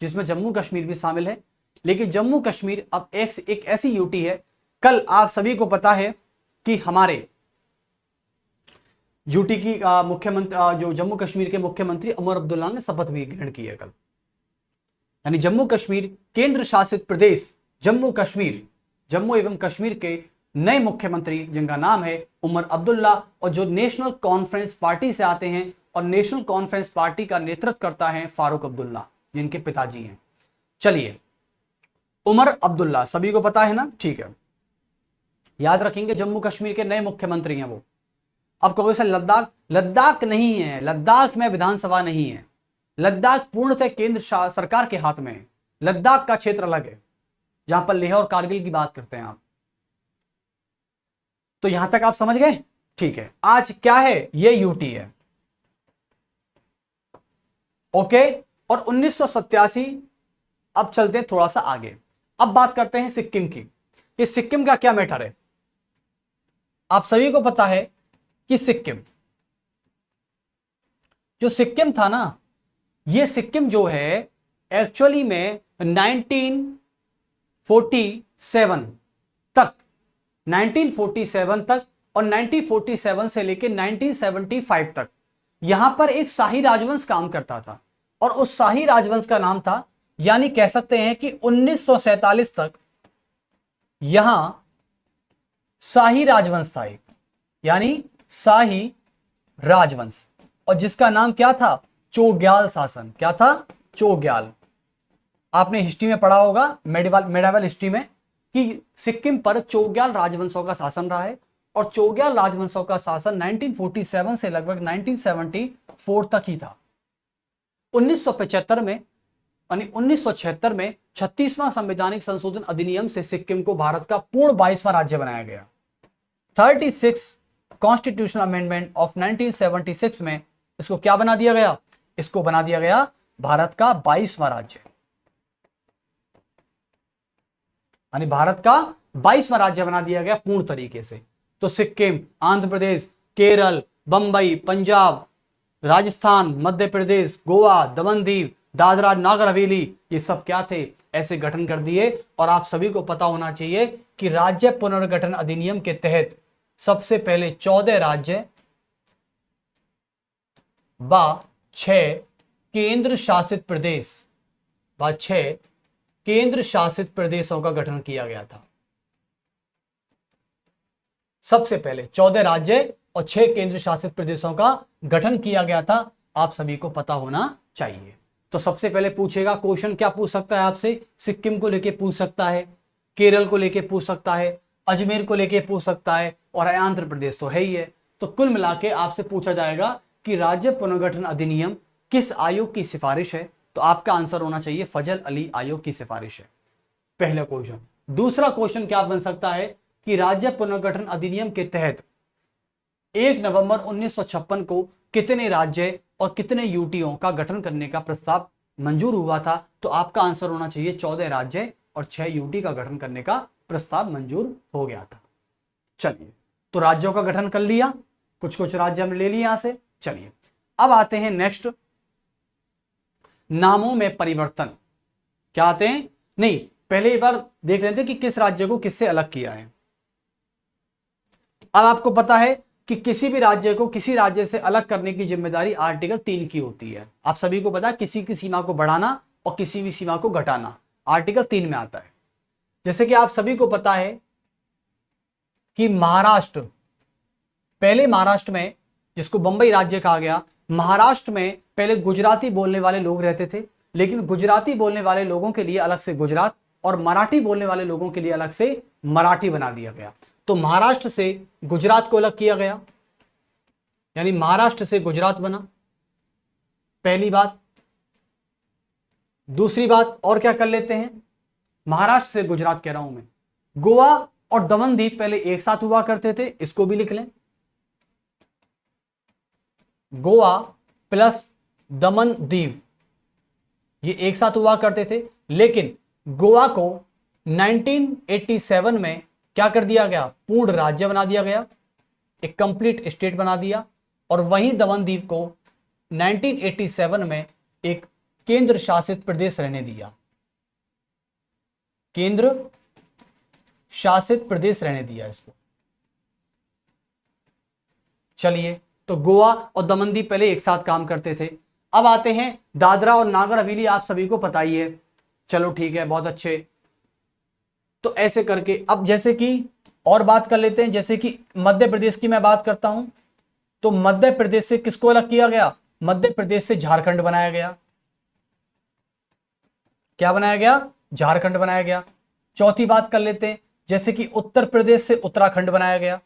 जिसमें जम्मू कश्मीर भी शामिल है। लेकिन जम्मू कश्मीर अब एक ऐसी यूटी है, कल आप सभी को पता है कि हमारे यूटी की मुख्यमंत्री, जो जम्मू कश्मीर के मुख्यमंत्री उमर अब्दुल्ला ने शपथ भी ग्रहण की है कल। यानी जम्मू कश्मीर केंद्र शासित प्रदेश, जम्मू एवं कश्मीर के नए मुख्यमंत्री जिनका नाम है उमर अब्दुल्ला, और जो नेशनल कॉन्फ्रेंस पार्टी से आते हैं, और नेशनल कॉन्फ्रेंस पार्टी का नेतृत्व करता है फारूक अब्दुल्ला, जिनके पिताजी हैं। चलिए, उमर अब्दुल्ला सभी को पता है ना, ठीक है, याद रखेंगे जम्मू कश्मीर के नए मुख्यमंत्री हैं वो। अब कहोगे सर लद्दाख नहीं है, लद्दाख में विधानसभा नहीं है, लद्दाख पूर्णतः केंद्र सरकार के हाथ में है। लद्दाख का क्षेत्र अलग है, जहां पर लेह और कारगिल की बात करते हैं आप। तो यहां तक आप समझ गए, ठीक है। आज क्या है, ये यूटी है, ओके। और 1987, अब चलते हैं थोड़ा सा आगे। अब बात करते हैं सिक्किम की। ये सिक्किम का क्या मैटर है, आप सभी को पता है कि जो सिक्किम था ना, ये सिक्किम जो है एक्चुअली में 1947 तक, 1947 तक और 1947 से लेकर 1975 तक यहां पर एक शाही राजवंश काम करता था और उस शाही राजवंश का नाम था, यानी कह सकते हैं कि 1947 तक यहां शाही राजवंश था एक, यानी शाही राजवंश, और जिसका नाम क्या था, चोग्याल शासन। क्या था, चोग्याल। आपने हिस्ट्री में पढ़ा होगा, मेडावल हिस्ट्री में, कि सिक्किम पर चोग्याल राजवंशों का शासन रहा है और चोग्याल राजवंशों का शासन 1947 से लगभग 1974 तक ही था। 1975 में यानी 1976 में 36वां संवैधानिक संशोधन अधिनियम से सिक्किम को भारत का पूर्ण 22वां राज्य बनाया गया। 36 कॉन्स्टिट्यूशनल अमेंडमेंट ऑफ 1976 में इसको क्या बना दिया गया, इसको बना दिया गया भारत का 22वां राज्य, यानी भारत का 22वां राज्य बना दिया गया पूर्ण तरीके से। तो सिक्किम, आंध्र प्रदेश, केरल, बंबई, पंजाब, राजस्थान, मध्य प्रदेश, गोवा, दमन दीव, दादरा नगर हवेली, ये सब क्या थे, ऐसे गठन कर दिए। और आप सभी को पता होना चाहिए कि राज्य पुनर्गठन अधिनियम के तहत सबसे पहले 14 राज्य व 6 केंद्र शासित प्रदेश व 6 केंद्र शासित प्रदेशों का गठन किया गया था। सबसे पहले 14 राज्य और 6 केंद्र शासित प्रदेशों का गठन किया गया था, आप सभी को पता होना चाहिए। तो सबसे पहले पूछेगा क्वेश्चन, क्या पूछ सकता है आपसे, सिक्किम को लेके पूछ सकता है, केरल को लेके पूछ सकता है, अजमेर को लेके पूछ सकता है, और आंध्र प्रदेश तो है ही है। तो कुल मिला के आपसे पूछा जाएगा कि राज्य पुनर्गठन अधिनियम किस आयोग की सिफारिश है, तो आपका आंसर होना चाहिए फजल अली आयोग की सिफारिश है, पहला क्वेश्चन। दूसरा क्वेश्चन क्या बन सकता है कि राज्य पुनर्गठन अधिनियम के तहत 1 नवंबर 1956 को कितने राज्य और कितने यूटीओं का गठन करने का प्रस्ताव मंजूर हुआ था, तो आपका आंसर होना चाहिए 14 राज्य और 6 यूटी का गठन करने का प्रस्ताव मंजूर हो गया था। चलिए, तो राज्यों का गठन कर लिया, कुछ कुछ राज्य हमने ले लिए यहां से। चलिए अब आते हैं नेक्स्ट, नामों में परिवर्तन। क्या आते हैं, नहीं पहले एक बार देख लेते हैं कि किस राज्य को किससे अलग किया है। अब आपको पता है कि किसी भी राज्य को किसी राज्य से अलग करने की जिम्मेदारी आर्टिकल 3 की होती है। आप सभी को पता है, किसी की सीमा को बढ़ाना और किसी भी सीमा को घटाना आर्टिकल 3 में आता है। जैसे कि आप सभी को पता है कि महाराष्ट्र, पहले महाराष्ट्र में, जिसको बंबई राज्य कहा गया, महाराष्ट्र में पहले गुजराती बोलने वाले लोग रहते थे, लेकिन गुजराती बोलने वाले लोगों के लिए अलग से गुजरात और मराठी बोलने वाले लोगों के लिए अलग से मराठी बना दिया गया। तो महाराष्ट्र से गुजरात को अलग किया गया, यानी महाराष्ट्र से गुजरात बना, पहली बात। दूसरी बात और क्या कर लेते हैं, महाराष्ट्र से गुजरात कह रहा हूं मैं, गोवा और दमन दीव पहले एक साथ हुआ करते थे, इसको भी लिख लें, गोवा प्लस दमन दीव ये एक साथ हुआ करते थे, लेकिन गोवा को 1987 में क्या कर दिया गया, पूर्ण राज्य बना दिया गया, एक कंप्लीट स्टेट बना दिया। और वहीं दमन दीव को 1987 में एक केंद्र शासित प्रदेश रहने दिया, केंद्र शासित प्रदेश रहने दिया इसको। चलिए, तो गोवा और दमन दीव पहले एक साथ काम करते थे। अब आते हैं दादरा और नागर हवेली, आप सभी को पता ही है। चलो ठीक है, बहुत अच्छे। तो ऐसे करके अब जैसे कि और बात कर लेते हैं, जैसे कि मध्य प्रदेश की मैं बात करता हूं, तो मध्य प्रदेश से किसको अलग किया गया, मध्य प्रदेश से झारखंड बनाया गया। क्या बनाया गया, झारखंड बनाया गया। चौथी बात कर लेते हैं, जैसे कि उत्तर प्रदेश से उत्तराखंड बनाया गया,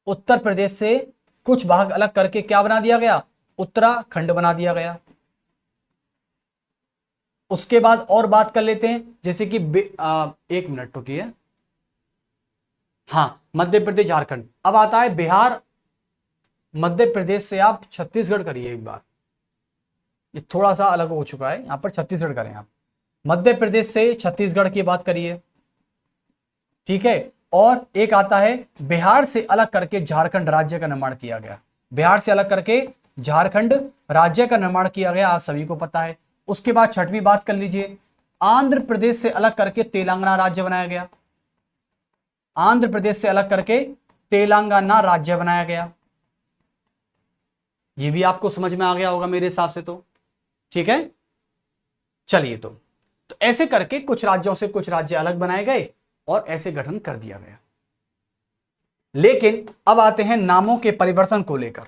उत्तर प्रदेश से कुछ भाग अलग करके क्या बना दिया गया, उत्तराखंड बना दिया गया। उसके बाद और बात कर लेते हैं, जैसे कि एक मिनट रुकिए, हाँ, मध्य प्रदेश झारखंड। अब आता है बिहार, मध्य प्रदेश से आप छत्तीसगढ़ करिए एक बार, ये थोड़ा सा अलग हो चुका है, यहां पर छत्तीसगढ़ करें आप। मध्य प्रदेश से छत्तीसगढ़ की बात करिए, ठीक है। और एक आता है बिहार से अलग करके झारखंड राज्य का निर्माण किया गया, बिहार से अलग करके झारखंड राज्य का निर्माण किया गया, आप सभी को पता है। उसके बाद छठवीं बात कर लीजिए, आंध्र प्रदेश से अलग करके तेलंगाना राज्य बनाया गया। आंध्र प्रदेश से अलग करके तेलंगाना राज्य बनाया गया। ये भी आपको समझ में आ गया होगा मेरे हिसाब से तो, ठीक है। चलिए, तो ऐसे करके कुछ राज्यों से कुछ राज्य अलग बनाए गए और ऐसे गठन कर दिया गया। लेकिन अब आते हैं नामों के परिवर्तन को लेकर।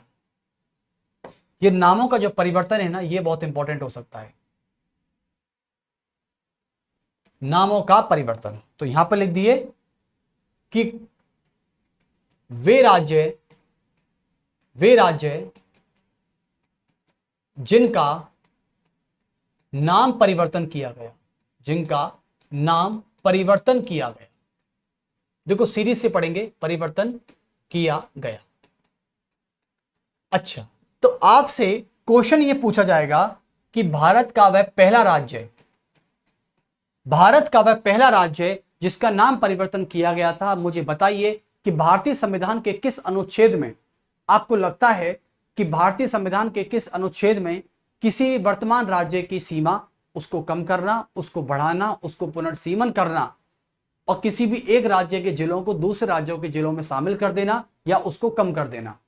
ये नामों का जो परिवर्तन है ना, ये बहुत इंपॉर्टेंट हो सकता है। नामों का परिवर्तन, तो यहां पर लिख दिए कि वे राज्य जिनका नाम परिवर्तन किया गया, जिनका नाम परिवर्तन किया गया, देखो सीरीज से पढ़ेंगे, परिवर्तन किया गया। अच्छा, तो आपसे क्वेश्चन ये पूछा जाएगा कि भारत का वह पहला राज्य जिसका नाम परिवर्तन किया गया था, मुझे बताइए कि भारतीय संविधान के किस अनुच्छेद में आपको लगता है कि भारतीय संविधान के किस अनुच्छेद में किसी वर्तमान राज्य की सीमा, उसको कम करना, उसको बढ़ाना, उसको पुनर्सीमन करना और किसी भी एक राज्य के जिलों को दूसरे राज्यों के जिलों में शामिल कर देना या उसको कम कर देना,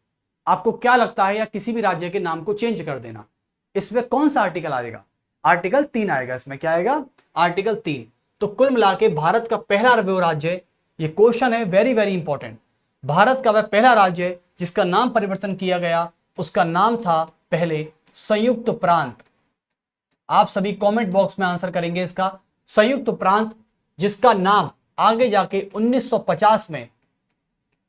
आपको क्या लगता है, या किसी भी राज्य के नाम को चेंज कर देना, इसमें कौन सा आर्टिकल आएगा? आर्टिकल 3 आएगा। इसमें क्या आएगा? आर्टिकल 3। तो कुल मिला के भारत का पहला वो राज्य, ये क्वेश्चन है वेरी वेरी इंपॉर्टेंट, भारत का वह पहला राज्य जिसका नाम परिवर्तन किया गया, उसका नाम था पहले संयुक्त प्रांत। आप सभी कमेंट बॉक्स में आंसर करेंगे इसका, संयुक्त प्रांत, जिसका नाम आगे जाके 1950 में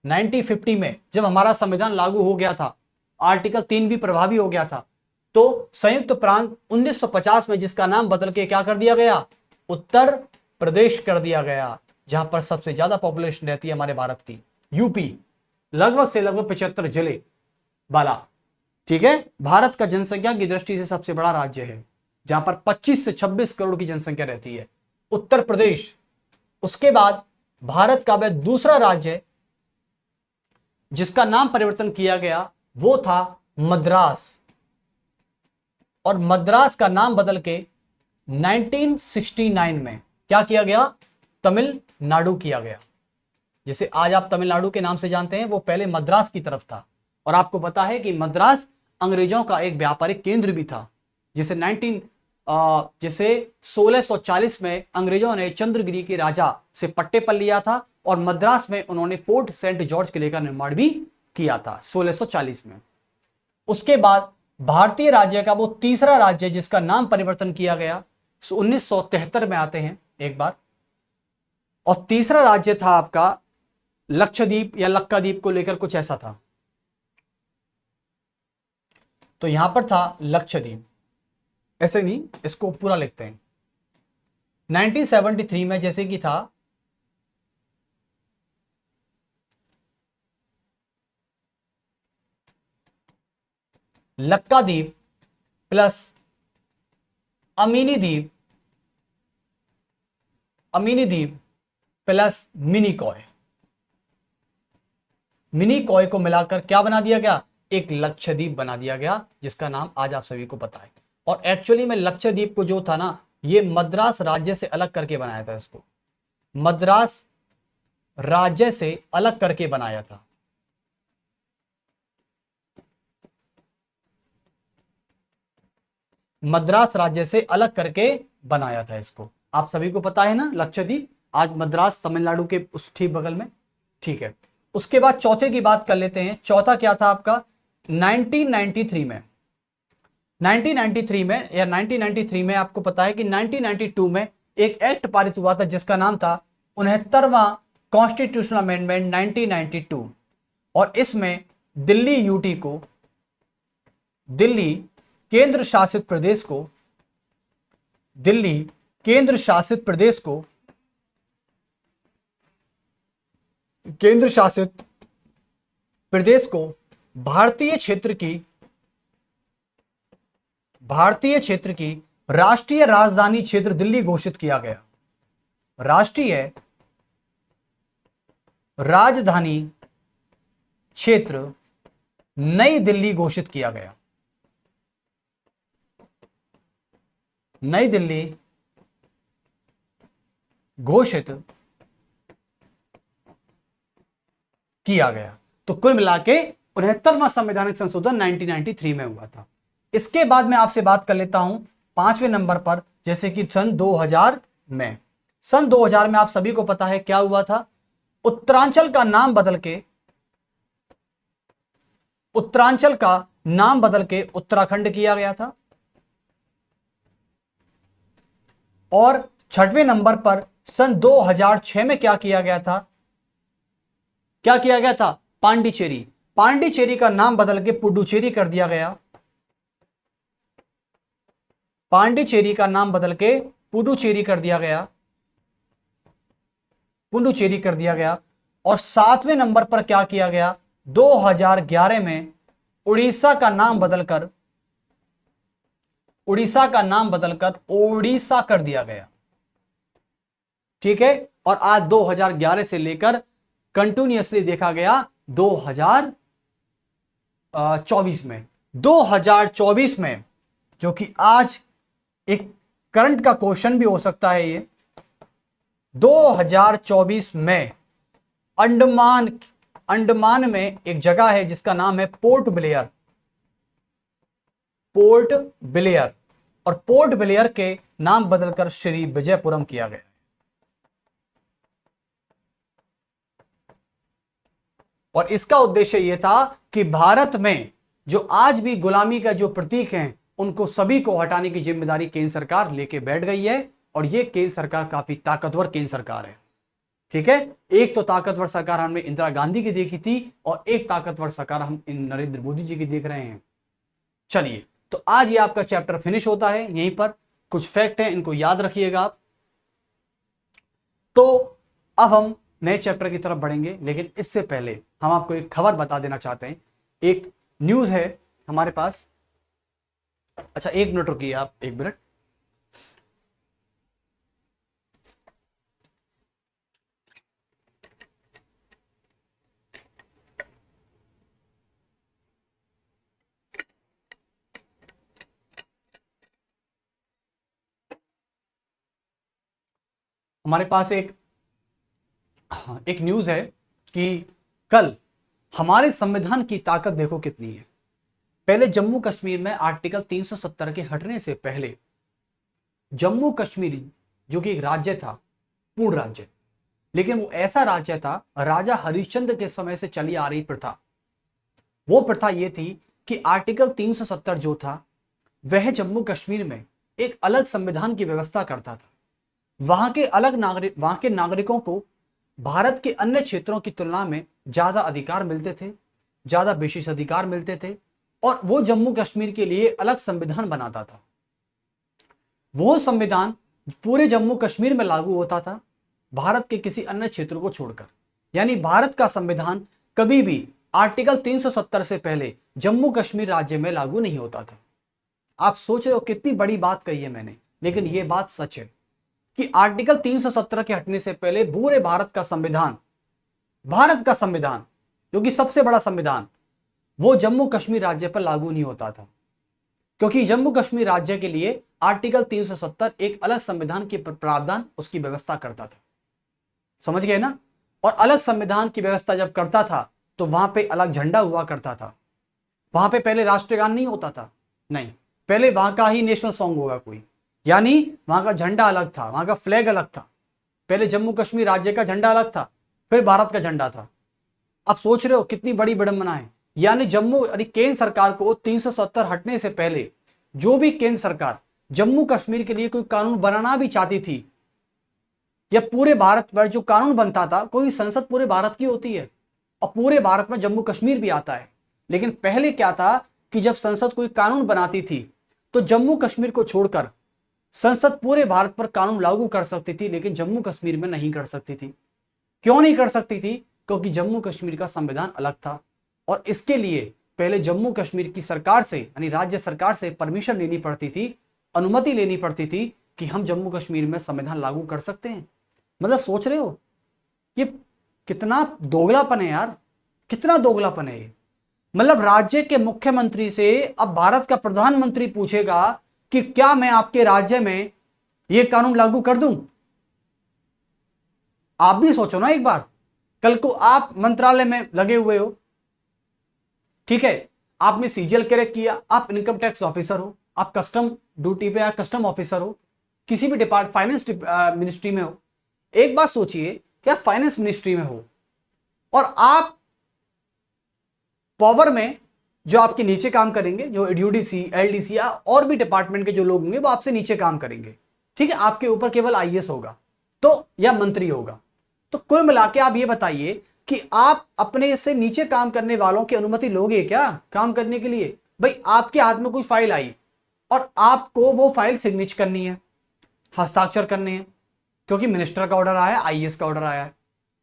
1950 में जब हमारा संविधान लागू हो गया था, आर्टिकल 3 भी प्रभावी हो गया था, तो संयुक्त प्रांत 1950 में जिसका नाम बदल के क्या कर दिया गया? उत्तर प्रदेश कर दिया गया, जहां पर सबसे ज्यादा पॉपुलेशन रहती है हमारे भारत की, यूपी, लगभग से लगभग 75 जिले वाला, ठीक है। भारत का जनसंख्या की दृष्टि से सबसे बड़ा राज्य है, जहां पर 25 से 26 करोड़ की जनसंख्या रहती है, उत्तर प्रदेश। उसके बाद भारत का वह दूसरा राज्य जिसका नाम परिवर्तन किया गया, वो था मद्रास, और मद्रास का नाम बदल के 1969 में क्या किया गया? तमिलनाडु किया गया। जिसे आज आप तमिलनाडु के नाम से जानते हैं, वो पहले मद्रास की तरफ था। और आपको पता है कि मद्रास अंग्रेजों का एक व्यापारिक केंद्र भी था, जिसे 1640 में अंग्रेजों ने चंद्रगिरी के राजा से पट्टे पर लिया था, और मद्रास में उन्होंने फोर्ट सेंट जॉर्ज किले का निर्माण भी किया था 1640 में। उसके बाद भारतीय राज्य का वो तीसरा राज्य जिसका नाम परिवर्तन किया गया, 1973 में आते हैं एक बार, और तीसरा राज्य था आपका लक्षद्वीप या लक्काद्वीप को लेकर कुछ ऐसा था, तो यहां पर था लक्षद्वीप, ऐसे नहीं, इसको पूरा लिखते हैं। 1973 में जैसे कि था लक्काद्वीप प्लस अमीनी द्वीप प्लस मिनी कॉय को मिलाकर क्या बना दिया गया? एक लक्षद्वीप बना दिया गया, जिसका नाम आज आप सभी को पता है। और एक्चुअली में लक्षद्वीप को जो था ना, ये मद्रास राज्य से अलग करके बनाया था, इसको मद्रास राज्य से अलग करके बनाया था। मद्रास राज्य से अलग करके बनाया था इसको, आप सभी को पता है ना, लक्षद्वीप आज मद्रास तमिलनाडु के उस ठीक बगल में, ठीक है। उसके बाद चौथे की बात कर लेते हैं। चौथा क्या था आपका? 1993 में 1993 में आपको पता है कि 1992 में एक एक्ट पारित हुआ था जिसका नाम था 69वां कॉन्स्टिट्यूशनल अमेंडमेंट 1992, और इसमें दिल्ली यूटी को, दिल्ली केंद्र शासित प्रदेश को, दिल्ली केंद्र शासित प्रदेश को, केंद्र शासित प्रदेश को भारतीय क्षेत्र की राष्ट्रीय राजधानी क्षेत्र दिल्ली घोषित किया गया। राष्ट्रीय राजधानी क्षेत्र नई दिल्ली घोषित किया गया। नई दिल्ली घोषित किया गया। तो कुल मिला के 69वां संवैधानिक संशोधन 1993 में हुआ था। इसके बाद मैं आपसे बात कर लेता हूं 5वें नंबर पर, जैसे कि सन 2000 में। सन 2000 में आप सभी को पता है क्या हुआ था, उत्तरांचल का नाम बदल के उत्तराखंड किया गया था। और 6वें नंबर पर सन 2006 में क्या किया गया था, पांडिचेरी का नाम बदल के पुडुचेरी कर दिया गया। पांडिचेरी का नाम बदल के पुडुचेरी कर दिया गया। और 7वें नंबर पर क्या किया गया, 2011 में उड़ीसा का नाम बदलकर ओडिशा कर दिया गया। ठीक है। और आज 2011 से लेकर कंटिन्यूअसली देखा गया 2024 में, जो कि आज एक करंट का क्वेश्चन भी हो सकता है। ये 2024 में अंडमान में एक जगह है जिसका नाम है पोर्ट ब्लेयर, और पोर्ट ब्लेयर के नाम बदलकर श्री विजयपुरम किया गया। और इसका उद्देश्य यह था कि भारत में जो आज भी गुलामी का जो प्रतीक हैं उनको सभी को हटाने की जिम्मेदारी केंद्र सरकार लेके बैठ गई है। और यह केंद्र सरकार काफी ताकतवर केंद्र सरकार है। ठीक है। एक तो ताकतवर सरकार हमने इंदिरा गांधी की देखी थी, और एक ताकतवर सरकार हम नरेंद्र मोदी जी की देख रहे हैं। चलिए, तो आज ये आपका चैप्टर फिनिश होता है यहीं पर। कुछ फैक्ट है, इनको याद रखिएगा आप। तो अब हम नए चैप्टर की तरफ बढ़ेंगे, लेकिन इससे पहले हम आपको एक खबर बता देना चाहते हैं। एक न्यूज है हमारे पास। अच्छा, 1 मिनट रुकिए आप, 1 मिनट। हमारे पास एक न्यूज है कि कल हमारे संविधान की ताकत देखो कितनी है। पहले जम्मू कश्मीर में आर्टिकल 370 के हटने से पहले जम्मू कश्मीर जो कि एक राज्य था, पूर्ण राज्य, लेकिन वो ऐसा राज्य था, राजा हरिश्चंद्र के समय से चली आ रही प्रथा। वो प्रथा ये थी कि आर्टिकल 370 जो था वह जम्मू कश्मीर में एक अलग संविधान की व्यवस्था करता था। वहां के नागरिकों को भारत के अन्य क्षेत्रों की तुलना में ज्यादा अधिकार मिलते थे, ज्यादा विशेष अधिकार मिलते थे, और वो जम्मू कश्मीर के लिए अलग संविधान बनाता था। वो संविधान पूरे जम्मू कश्मीर में लागू होता था, भारत के किसी अन्य क्षेत्र को छोड़कर। यानी भारत का संविधान कभी भी आर्टिकल 370 से पहले जम्मू कश्मीर राज्य में लागू नहीं होता था। आप सोच रहे हो कितनी बड़ी बात कही है मैंने, लेकिन यह बात सच है कि आर्टिकल 317 के हटने से पहले पूरे भारत का संविधान जो कि सबसे बड़ा संविधान, वो जम्मू कश्मीर राज्य पर लागू नहीं होता था, क्योंकि जम्मू कश्मीर राज्य के लिए आर्टिकल 370 एक अलग संविधान के प्रावधान, उसकी व्यवस्था करता था। समझ गए ना। और अलग संविधान की व्यवस्था जब करता था तो वहां पे अलग झंडा हुआ करता था। वहां पे पहले राष्ट्रगान नहीं होता था, नहीं, पहले वहां का ही नेशनल सॉन्ग होगा कोई, यानी वहां का झंडा अलग था, वहां का फ्लैग अलग था। पहले जम्मू कश्मीर राज्य का झंडा अलग था, फिर भारत का झंडा था। अब सोच रहे हो कितनी बड़ी विडंबना है। यानी केंद्र सरकार को 370 हटने से पहले जो भी केंद्र सरकार जम्मू कश्मीर के लिए कोई कानून बनाना भी चाहती थी, या पूरे भारत पर जो कानून बनता था, कोई संसद पूरे भारत की होती है और पूरे भारत में जम्मू कश्मीर भी आता है, लेकिन पहले क्या था कि जब संसद कोई कानून बनाती थी तो जम्मू कश्मीर को छोड़कर संसद पूरे भारत पर कानून लागू कर सकती थी, लेकिन जम्मू कश्मीर में नहीं कर सकती थी। क्यों नहीं कर सकती थी? क्योंकि जम्मू कश्मीर का संविधान अलग था, और इसके लिए पहले जम्मू कश्मीर की सरकार से, यानी राज्य सरकार से परमिशन लेनी पड़ती थी, अनुमति लेनी पड़ती थी कि हम जम्मू कश्मीर में संविधान लागू कर सकते हैं। मतलब सोच रहे हो ये कितना दोगलापन है यार, कितना दोगलापन है ये। मतलब राज्य के मुख्यमंत्री से अब भारत का प्रधानमंत्री पूछेगा कि क्या मैं आपके राज्य में ये कानून लागू कर दूं? आप भी सोचो ना एक बार, कल को आप मंत्रालय में लगे हुए हो, ठीक है, आपने सीजीएल क्रैक किया, आप इनकम टैक्स ऑफिसर हो, आप कस्टम ड्यूटी पे या कस्टम ऑफिसर हो, किसी भी डिपार्ट फाइनेंस मिनिस्ट्री में हो। एक बात सोचिए कि आप फाइनेंस मिनिस्ट्री में हो और आप पावर में जो आपके नीचे काम करेंगे, जो यूडीसी एलडीसी या और भी डिपार्टमेंट के जो लोग होंगे वो आपसे नीचे काम करेंगे, ठीक है, आपके ऊपर केवल आईएएस होगा तो या मंत्री होगा। तो कुल मिला के आप ये बताइए कि आप अपने से नीचे काम करने वालों की अनुमति लोगे क्या काम करने के लिए? भाई आपके हाथ में कोई फाइल आई और आपको वो फाइल सिग्नेचर करनी है, हस्ताक्षर करने हैं, क्योंकि मिनिस्टर का ऑर्डर आया है, आईएएस का ऑर्डर आया है,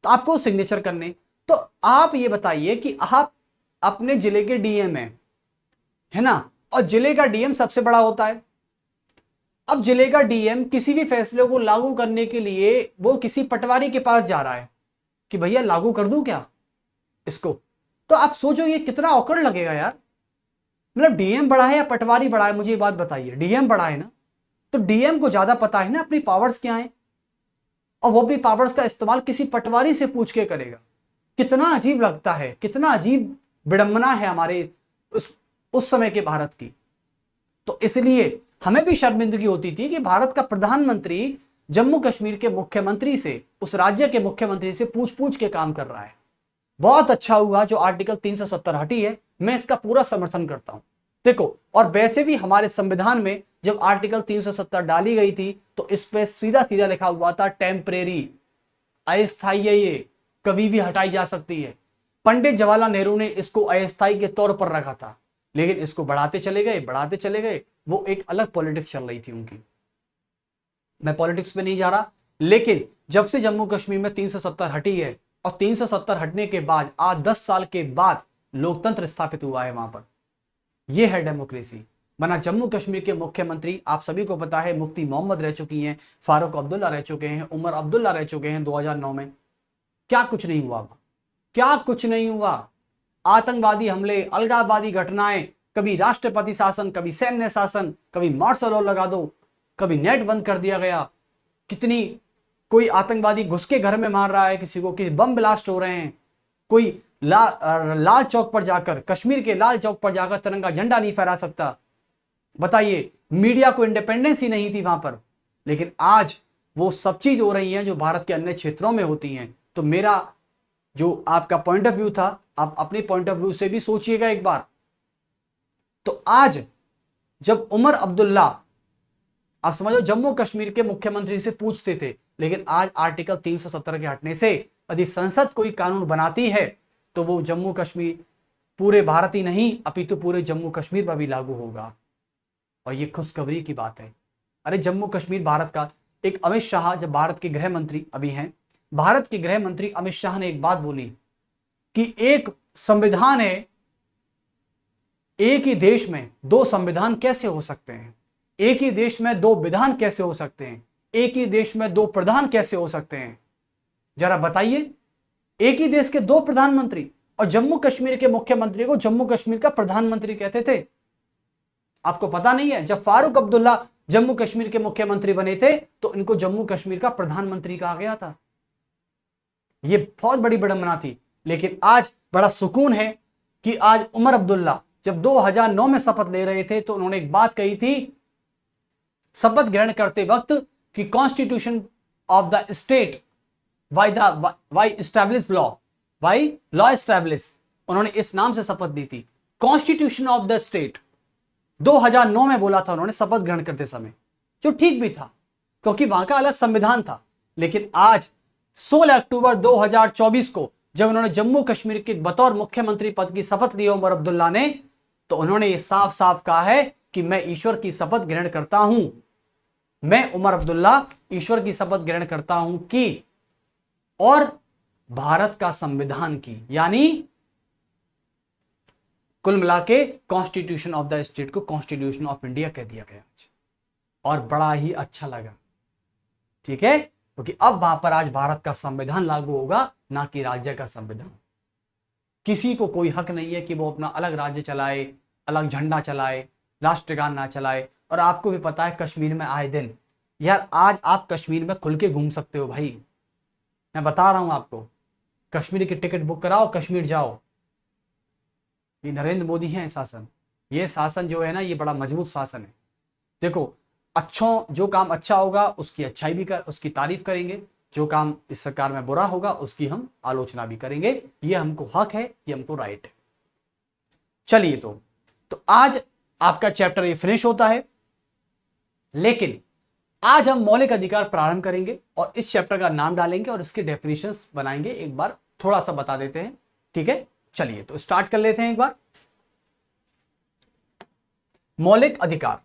तो आपको सिग्नेचर करने। तो आप ये बताइए कि आप अपने जिले के डीएम है ना, और जिले का डीएम सबसे बड़ा होता है। अब जिले का डीएम किसी भी फैसले को लागू करने के लिए वो किसी पटवारी के पास जा रहा है कि भैया लागू कर दूं क्या इसको। तो आप सोचो ये कितना औकड़ लगेगा यार। मतलब डीएम बड़ा है या पटवारी बड़ा है, मुझे ये बात बताइए। डीएम बड़ा है ना, तो डीएम को ज्यादा पता है ना अपनी पावर्स क्या है, और वो अपनी पावर्स का इस्तेमाल किसी पटवारी से पूछ के करेगा। कितना अजीब लगता है, कितना अजीब विडंबना है हमारे उस समय के भारत की। तो इसलिए हमें भी शर्मिंदगी होती थी कि भारत का प्रधानमंत्री जम्मू कश्मीर के मुख्यमंत्री से, उस राज्य के मुख्यमंत्री से पूछ पूछ के काम कर रहा है। बहुत अच्छा हुआ जो आर्टिकल 370 हटी है, मैं इसका पूरा समर्थन करता हूं। देखो, और वैसे भी हमारे संविधान में जब आर्टिकल 370 डाली गई थी तो इस पे सीधा सीधा लिखा हुआ था टेम्परेरी, अस्थायी है, ये कभी भी हटाई जा सकती है। पंडित जवाहरलाल नेहरू ने इसको अस्थायी के तौर पर रखा था, लेकिन इसको बढ़ाते चले गए, बढ़ाते चले गए। वो एक अलग पॉलिटिक्स चल रही थी उनकी, मैं पॉलिटिक्स पे नहीं जा रहा। लेकिन जब से जम्मू कश्मीर में 370 हटी है, और 370 हटने के बाद आज 10 साल के बाद लोकतंत्र स्थापित हुआ है वहां पर, यह है डेमोक्रेसी। वरना जम्मू कश्मीर के मुख्यमंत्री आप सभी को पता है, मुफ्ती मोहम्मद रह चुकी हैं, फारूक अब्दुल्ला रह चुके हैं, उमर अब्दुल्ला रह चुके हैं 2009 में। क्या कुछ नहीं हुआ वहां, क्या कुछ नहीं हुआ। आतंकवादी हमले, अलगाववादी घटनाएं, कभी राष्ट्रपति शासन, कभी सैन्य शासन, कभी मार्शल लॉ लगा दो, कभी नेट बंद कर दिया गया। कितनी, कोई आतंकवादी घुस के घर में मार रहा है किसी को, किसी बम ब्लास्ट हो रहे हैं, कोई लाल चौक पर जाकर, कश्मीर के लाल चौक पर जाकर तिरंगा झंडा नहीं फहरा सकता। बताइए, मीडिया को इंडिपेंडेंस ही नहीं थी वहां पर। लेकिन आज वो सब चीज हो रही है जो भारत के अन्य क्षेत्रों में होती हैं। तो मेरा जो आपका पॉइंट ऑफ व्यू था, आप अपने पॉइंट ऑफ व्यू से भी सोचिएगा एक बार। तो आज जब उमर अब्दुल्ला, आप समझो, जम्मू कश्मीर के मुख्यमंत्री से पूछते थे, लेकिन आज आर्टिकल 370 के हटने से यदि संसद कोई कानून बनाती है तो वो जम्मू कश्मीर, पूरे भारत ही नहीं अपितु पूरे जम्मू कश्मीर पर भी लागू होगा। और ये खुशखबरी की बात है। अरे जम्मू कश्मीर भारत का, एक अमित शाह जब भारत के गृह मंत्री अभी हैं, भारत के गृह मंत्री अमित शाह ने एक बात बोली कि एक संविधान है, एक ही देश में दो संविधान कैसे हो सकते हैं, एक ही देश में दो विधान कैसे हो सकते हैं, एक ही देश में दो प्रधान कैसे हो सकते हैं, जरा बताइए। एक ही देश के दो प्रधानमंत्री, और जम्मू कश्मीर के मुख्यमंत्री को जम्मू कश्मीर का प्रधानमंत्री कहते थे। आपको पता नहीं है, जब फारूक अब्दुल्ला जम्मू कश्मीर के मुख्यमंत्री बने थे तो इनको जम्मू कश्मीर का प्रधानमंत्री कहा गया था। यह बहुत बड़ी विडंबना थी। लेकिन आज बड़ा सुकून है कि आज उमर अब्दुल्ला जब 2009 में शपथ ले रहे थे तो उन्होंने एक बात कही थी शपथ ग्रहण करते वक्त कि constitution of the state why establish law, why law establish, उन्होंने इस नाम से शपथ दी थी, कॉन्स्टिट्यूशन ऑफ द स्टेट। 2009 में बोला था उन्होंने शपथ ग्रहण करते समय, जो ठीक भी था क्योंकि वहां का अलग संविधान था। लेकिन आज 16 अक्टूबर 2024 को जब उन्होंने जम्मू कश्मीर के बतौर मुख्यमंत्री पद की शपथ ली उमर अब्दुल्ला ने, तो उन्होंने ये साफ साफ कहा है कि मैं ईश्वर की शपथ ग्रहण करता हूं, मैं उमर अब्दुल्ला ईश्वर की शपथ ग्रहण करता हूं कि, और भारत का संविधान की, यानी कुल मिला के कॉन्स्टिट्यूशन ऑफ द स्टेट को कॉन्स्टिट्यूशन ऑफ इंडिया कह दिया गया आज। और बड़ा ही अच्छा लगा, ठीक है, क्योंकि अब वहां पर आज भारत का संविधान लागू होगा, ना कि राज्य का संविधान। किसी को कोई हक नहीं है कि वो अपना अलग राज्य चलाए, अलग झंडा चलाए, राष्ट्रगान ना चलाए। और आपको भी पता है कश्मीर में आए दिन, यार आज आप कश्मीर में खुल के घूम सकते हो भाई, मैं बता रहा हूं आपको। कश्मीर की टिकट बुक कराओ, कश्मीर जाओ। ये नरेंद्र मोदी है शासन। ये शासन जो है ना, ये बड़ा मजबूत शासन है। देखो, अच्छों जो काम अच्छा होगा उसकी अच्छाई भी कर, उसकी तारीफ करेंगे, जो काम इस सरकार में बुरा होगा उसकी हम आलोचना भी करेंगे। ये हमको हक है, ये हमको राइट है। चलिए, तो आज आपका चैप्टर ये फिनिश होता है, लेकिन आज हम मौलिक अधिकार प्रारंभ करेंगे और इस चैप्टर का नाम डालेंगे और इसके डेफिनेशंस बनाएंगे। एक बार थोड़ा सा बता देते हैं, ठीक है। चलिए, तो स्टार्ट कर लेते हैं एक बार। मौलिक अधिकार।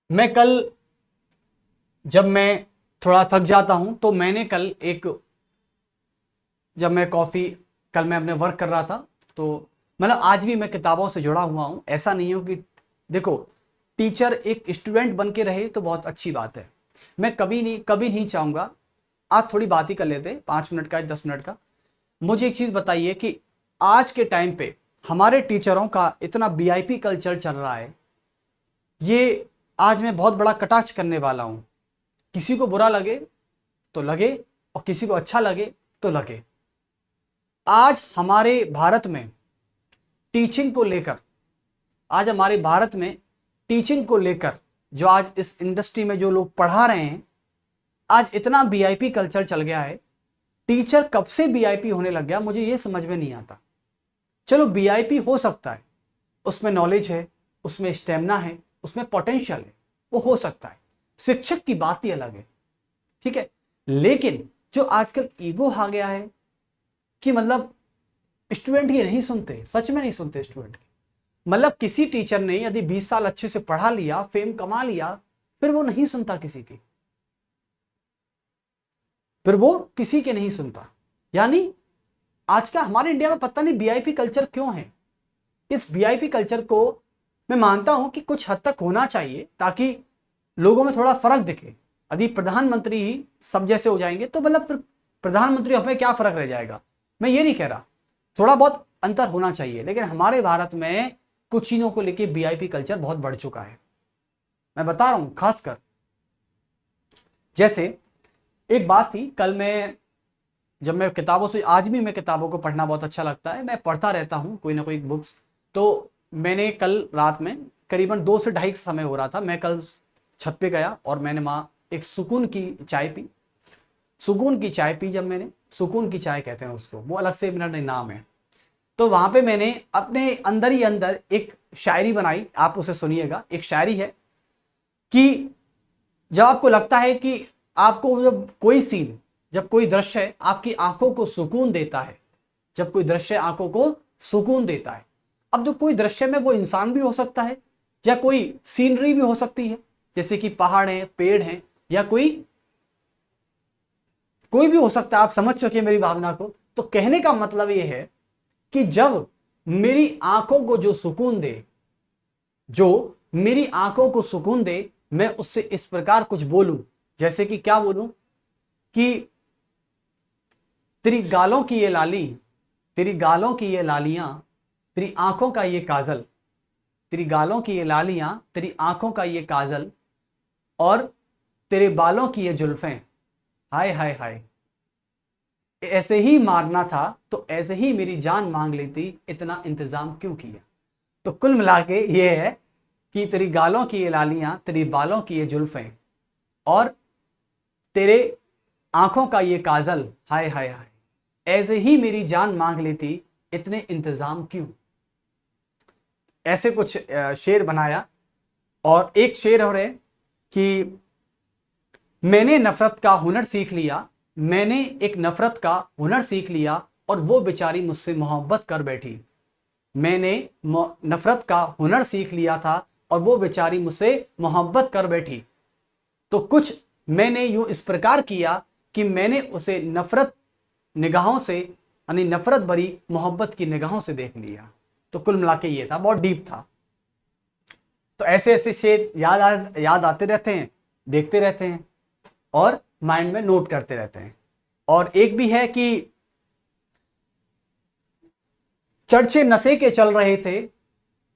मैं कल, जब मैं थोड़ा थक जाता हूं तो मैंने कल जब मैं कल मैं अपने वर्क कर रहा था, तो मतलब आज भी मैं किताबों से जुड़ा हुआ हूं। ऐसा नहीं हो कि देखो, टीचर एक स्टूडेंट बन के रहे तो बहुत अच्छी बात है। मैं कभी नहीं चाहूंगा। आज थोड़ी बात ही कर लेते हैं, 5 मिनट का, 10 मिनट का। मुझे एक चीज बताइए कि आज के टाइम पे हमारे टीचरों का इतना वीआईपी कल्चर चल रहा है। ये आज मैं बहुत बड़ा कटाक्ष करने वाला हूं। किसी को बुरा लगे तो लगे और किसी को अच्छा लगे तो लगे। आज हमारे भारत में टीचिंग को लेकर, जो आज इस इंडस्ट्री में जो लोग पढ़ा रहे हैं, आज इतना वीआईपी कल्चर चल गया है। टीचर कब से वीआईपी होने लग गया मुझे ये समझ में नहीं आता। चलो, वीआईपी हो सकता है, उसमें नॉलेज है, उसमें स्टेमिना है, उसमें पोटेंशियल है, वो हो सकता है। शिक्षक की बात ही अलग है, ठीक है। लेकिन जो आजकल ईगो आ गया है कि मतलब स्टूडेंट ये नहीं सुनते, सच में नहीं सुनते स्टूडेंट की। मतलब किसी टीचर ने यदि 20 साल अच्छे से पढ़ा लिया, फेम कमा लिया, फिर वो नहीं सुनता किसी की, फिर वो किसी के नहीं सुनता। यानी आज का हमारे इंडिया में पता नहीं वीआईपी कल्चर क्यों है। इस वीआईपी कल्चर को मैं मानता हूं कि कुछ हद तक होना चाहिए ताकि लोगों में थोड़ा फर्क दिखे। यदि प्रधानमंत्री ही सब जैसे हो जाएंगे तो मतलब फिर प्रधानमंत्री हमें क्या फर्क रह जाएगा। मैं ये नहीं कह रहा, थोड़ा बहुत अंतर होना चाहिए, लेकिन हमारे भारत में कुछ चीजों को लेकर वीआईपी कल्चर बहुत बढ़ चुका है। मैं बता रहा हूं, खासकर जैसे एक बात थी कल, जब मैं किताबों से, आज भी मैं किताबों को पढ़ना बहुत अच्छा लगता है, मैं पढ़ता रहता हूं कोई ना कोई बुक्स। तो मैंने कल रात में करीबन 2 से 2:30 समय हो रहा था, मैं कल छत पे गया और मैंने वहां एक सुकून की चाय पी। जब मैंने सुकून की चाय कहते हैं उसको, वो अलग से मेरा नाम है। तो वहां पे मैंने अपने अंदर ही अंदर एक शायरी बनाई, आप उसे सुनिएगा। एक शायरी है कि जब आपको लगता है कि आपको जब कोई दृश्य आपकी आंखों को सुकून देता है, जब कोई दृश्य आंखों को सुकून देता है। अब जो कोई दृश्य में वो इंसान भी हो सकता है या कोई सीनरी भी हो सकती है, जैसे कि पहाड़ हैं, पेड़ हैं, या कोई भी हो सकता है। आप समझ सके मेरी भावना को। तो कहने का मतलब ये है कि जब मेरी आंखों को सुकून दे, मैं उससे इस प्रकार कुछ बोलूं, जैसे कि क्या बोलूं कि तेरी गालों की ये लालियां, तेरी आंखों का ये काजल, तेरी गालों की ये लालियां, तेरी आंखों का ये काजल, और तेरे बालों की ये जुल्फें, हाय हाय हाय। ऐसे ही मारना था तो ऐसे ही मेरी जान मांग लेती, इतना इंतजाम क्यों किया। तो कुल मिला के ये है कि तेरी गालों की ये लालियां, तेरी बालों की ये जुल्फें, और तेरे आंखों का ये काजल, हाय हाय हाय, ऐसे ही मेरी जान मांग लेती, इतने इंतजाम क्यों। ऐसे कुछ शेर बनाया। और एक शेर और है कि मैंने एक नफरत का हुनर सीख लिया और वो बेचारी मुझसे मोहब्बत कर बैठी। मैंने नफरत का हुनर सीख लिया था और वो बेचारी मुझसे मोहब्बत कर बैठी। तो कुछ मैंने यूं इस प्रकार किया कि मैंने उसे नफरत निगाहों से, यानी नफरत भरी मोहब्बत की निगाहों से देख लिया। तो कुल मिला के ये था, बहुत डीप था। तो ऐसे ऐसे शेर याद आते रहते हैं, देखते रहते हैं और माइंड में नोट करते रहते हैं। और एक भी है कि चर्चे नशे के चल रहे थे,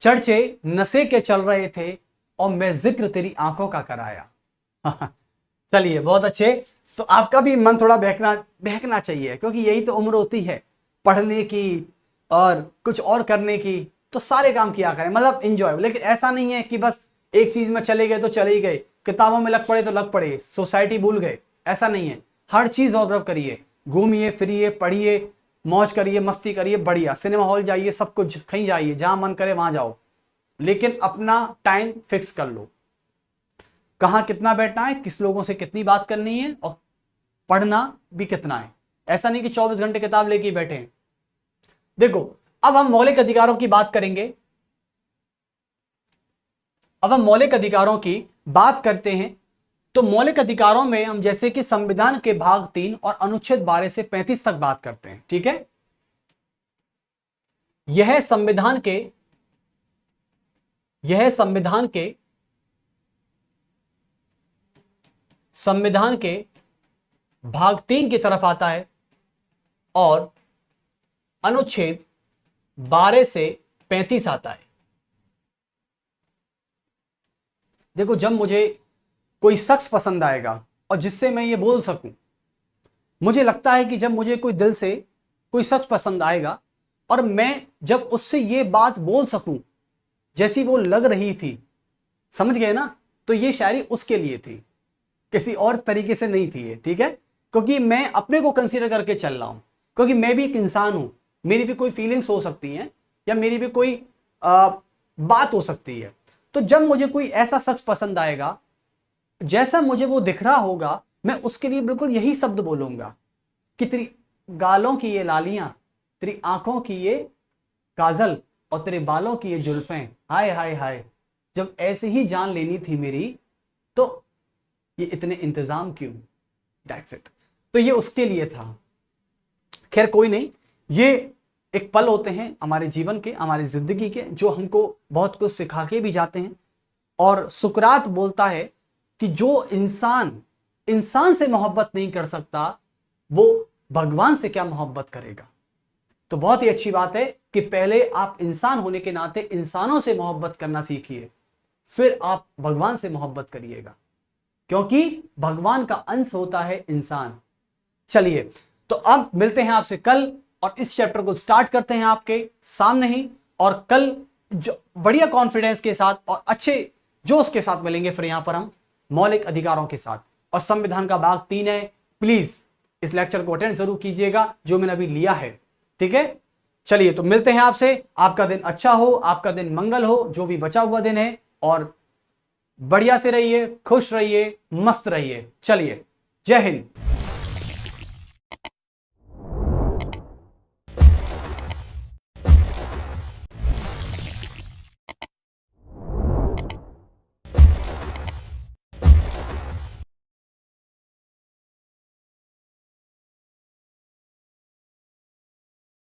चर्चे नशे के चल रहे थे और मैं जिक्र तेरी आंखों का कराया। चलिए बहुत अच्छे। तो आपका भी मन थोड़ा बहकना चाहिए, क्योंकि यही तो उम्र होती है पढ़ने की और कुछ और करने की। तो सारे काम किया करें, मतलब एंजॉय। लेकिन ऐसा नहीं है कि बस एक चीज में चले गए तो चले ही गए, किताबों में लग पड़े तो लग पड़े, सोसाइटी भूल गए, ऐसा नहीं है। हर चीज ऑब्जर्व करिए, घूमिए फिरिए, पढ़िए, मौज करिए, मस्ती करिए, बढ़िया सिनेमा हॉल जाइए, सब कुछ कहीं जाइए, जहां मन करे वहां जाओ। लेकिन अपना टाइम फिक्स कर लो, कहां कितना बैठना है, किस लोगों से कितनी बात करनी है और पढ़ना भी कितना है। ऐसा नहीं कि 24 घंटे किताब लेके ही बैठे हैं। देखो अब हम मौलिक अधिकारों की बात करेंगे। अब हम मौलिक अधिकारों की बात करते हैं। तो मौलिक अधिकारों में हम जैसे कि संविधान के भाग 3 और अनुच्छेद 12 से 35 तक बात करते हैं, ठीक है। यह संविधान के भाग 3 की तरफ आता है और अनुच्छेद 12 से 35 आता है। देखो जब मुझे कोई शख्स पसंद आएगा और जिससे मैं ये बोल सकूं, मुझे लगता है कि जब मुझे कोई दिल से कोई शख्स पसंद आएगा और मैं जब उससे ये बात बोल सकूं जैसी वो लग रही थी, समझ गए ना, तो ये शायरी उसके लिए थी, किसी और तरीके से नहीं थी ये, ठीक है। क्योंकि मैं अपने को कंसीडर करके चल रहा हूं, क्योंकि मैं भी एक इंसान हूं, मेरी भी कोई फीलिंग्स हो सकती हैं या मेरी भी कोई बात हो सकती है। तो जब मुझे कोई ऐसा शख्स पसंद आएगा, जैसा मुझे वो दिख रहा होगा, मैं उसके लिए बिल्कुल यही शब्द बोलूंगा कि तेरी गालों की ये लालियां, तेरी आंखों की ये काजल और तेरे बालों की ये जुल्फें, हाय हाय हाय, जब ऐसे ही जान लेनी थी मेरी तो ये इतने इंतजाम क्यों। That's it. तो ये उसके लिए था। खैर कोई नहीं, ये एक पल होते हैं हमारे जीवन के, हमारी जिंदगी के, जो हमको बहुत कुछ सिखा के भी जाते हैं। और सुकरात बोलता है कि जो इंसान से मोहब्बत नहीं कर सकता, वो भगवान से क्या मोहब्बत करेगा। तो बहुत ही अच्छी बात है कि पहले आप इंसान होने के नाते इंसानों से मोहब्बत करना सीखिए, फिर आप भगवान से मोहब्बत करिएगा, क्योंकि भगवान का अंश होता है इंसान। चलिए तो अब मिलते हैं आपसे कल और इस चैप्टर को स्टार्ट करते हैं आपके सामने ही। और कल जो बढ़िया कॉन्फिडेंस के साथ और अच्छे जोश के साथ मिलेंगे फिर यहां पर हम मौलिक अधिकारों के साथ। और संविधान का भाग 3 है, प्लीज इस लेक्चर को अटेंड जरूर कीजिएगा जो मैंने अभी लिया है, ठीक है। चलिए तो मिलते हैं आपसे। आपका दिन अच्छा हो, आपका दिन मंगल हो, जो भी बचा हुआ दिन है, और बढ़िया से रहिए, खुश रहिए, मस्त रहिए। चलिए, जय हिंद।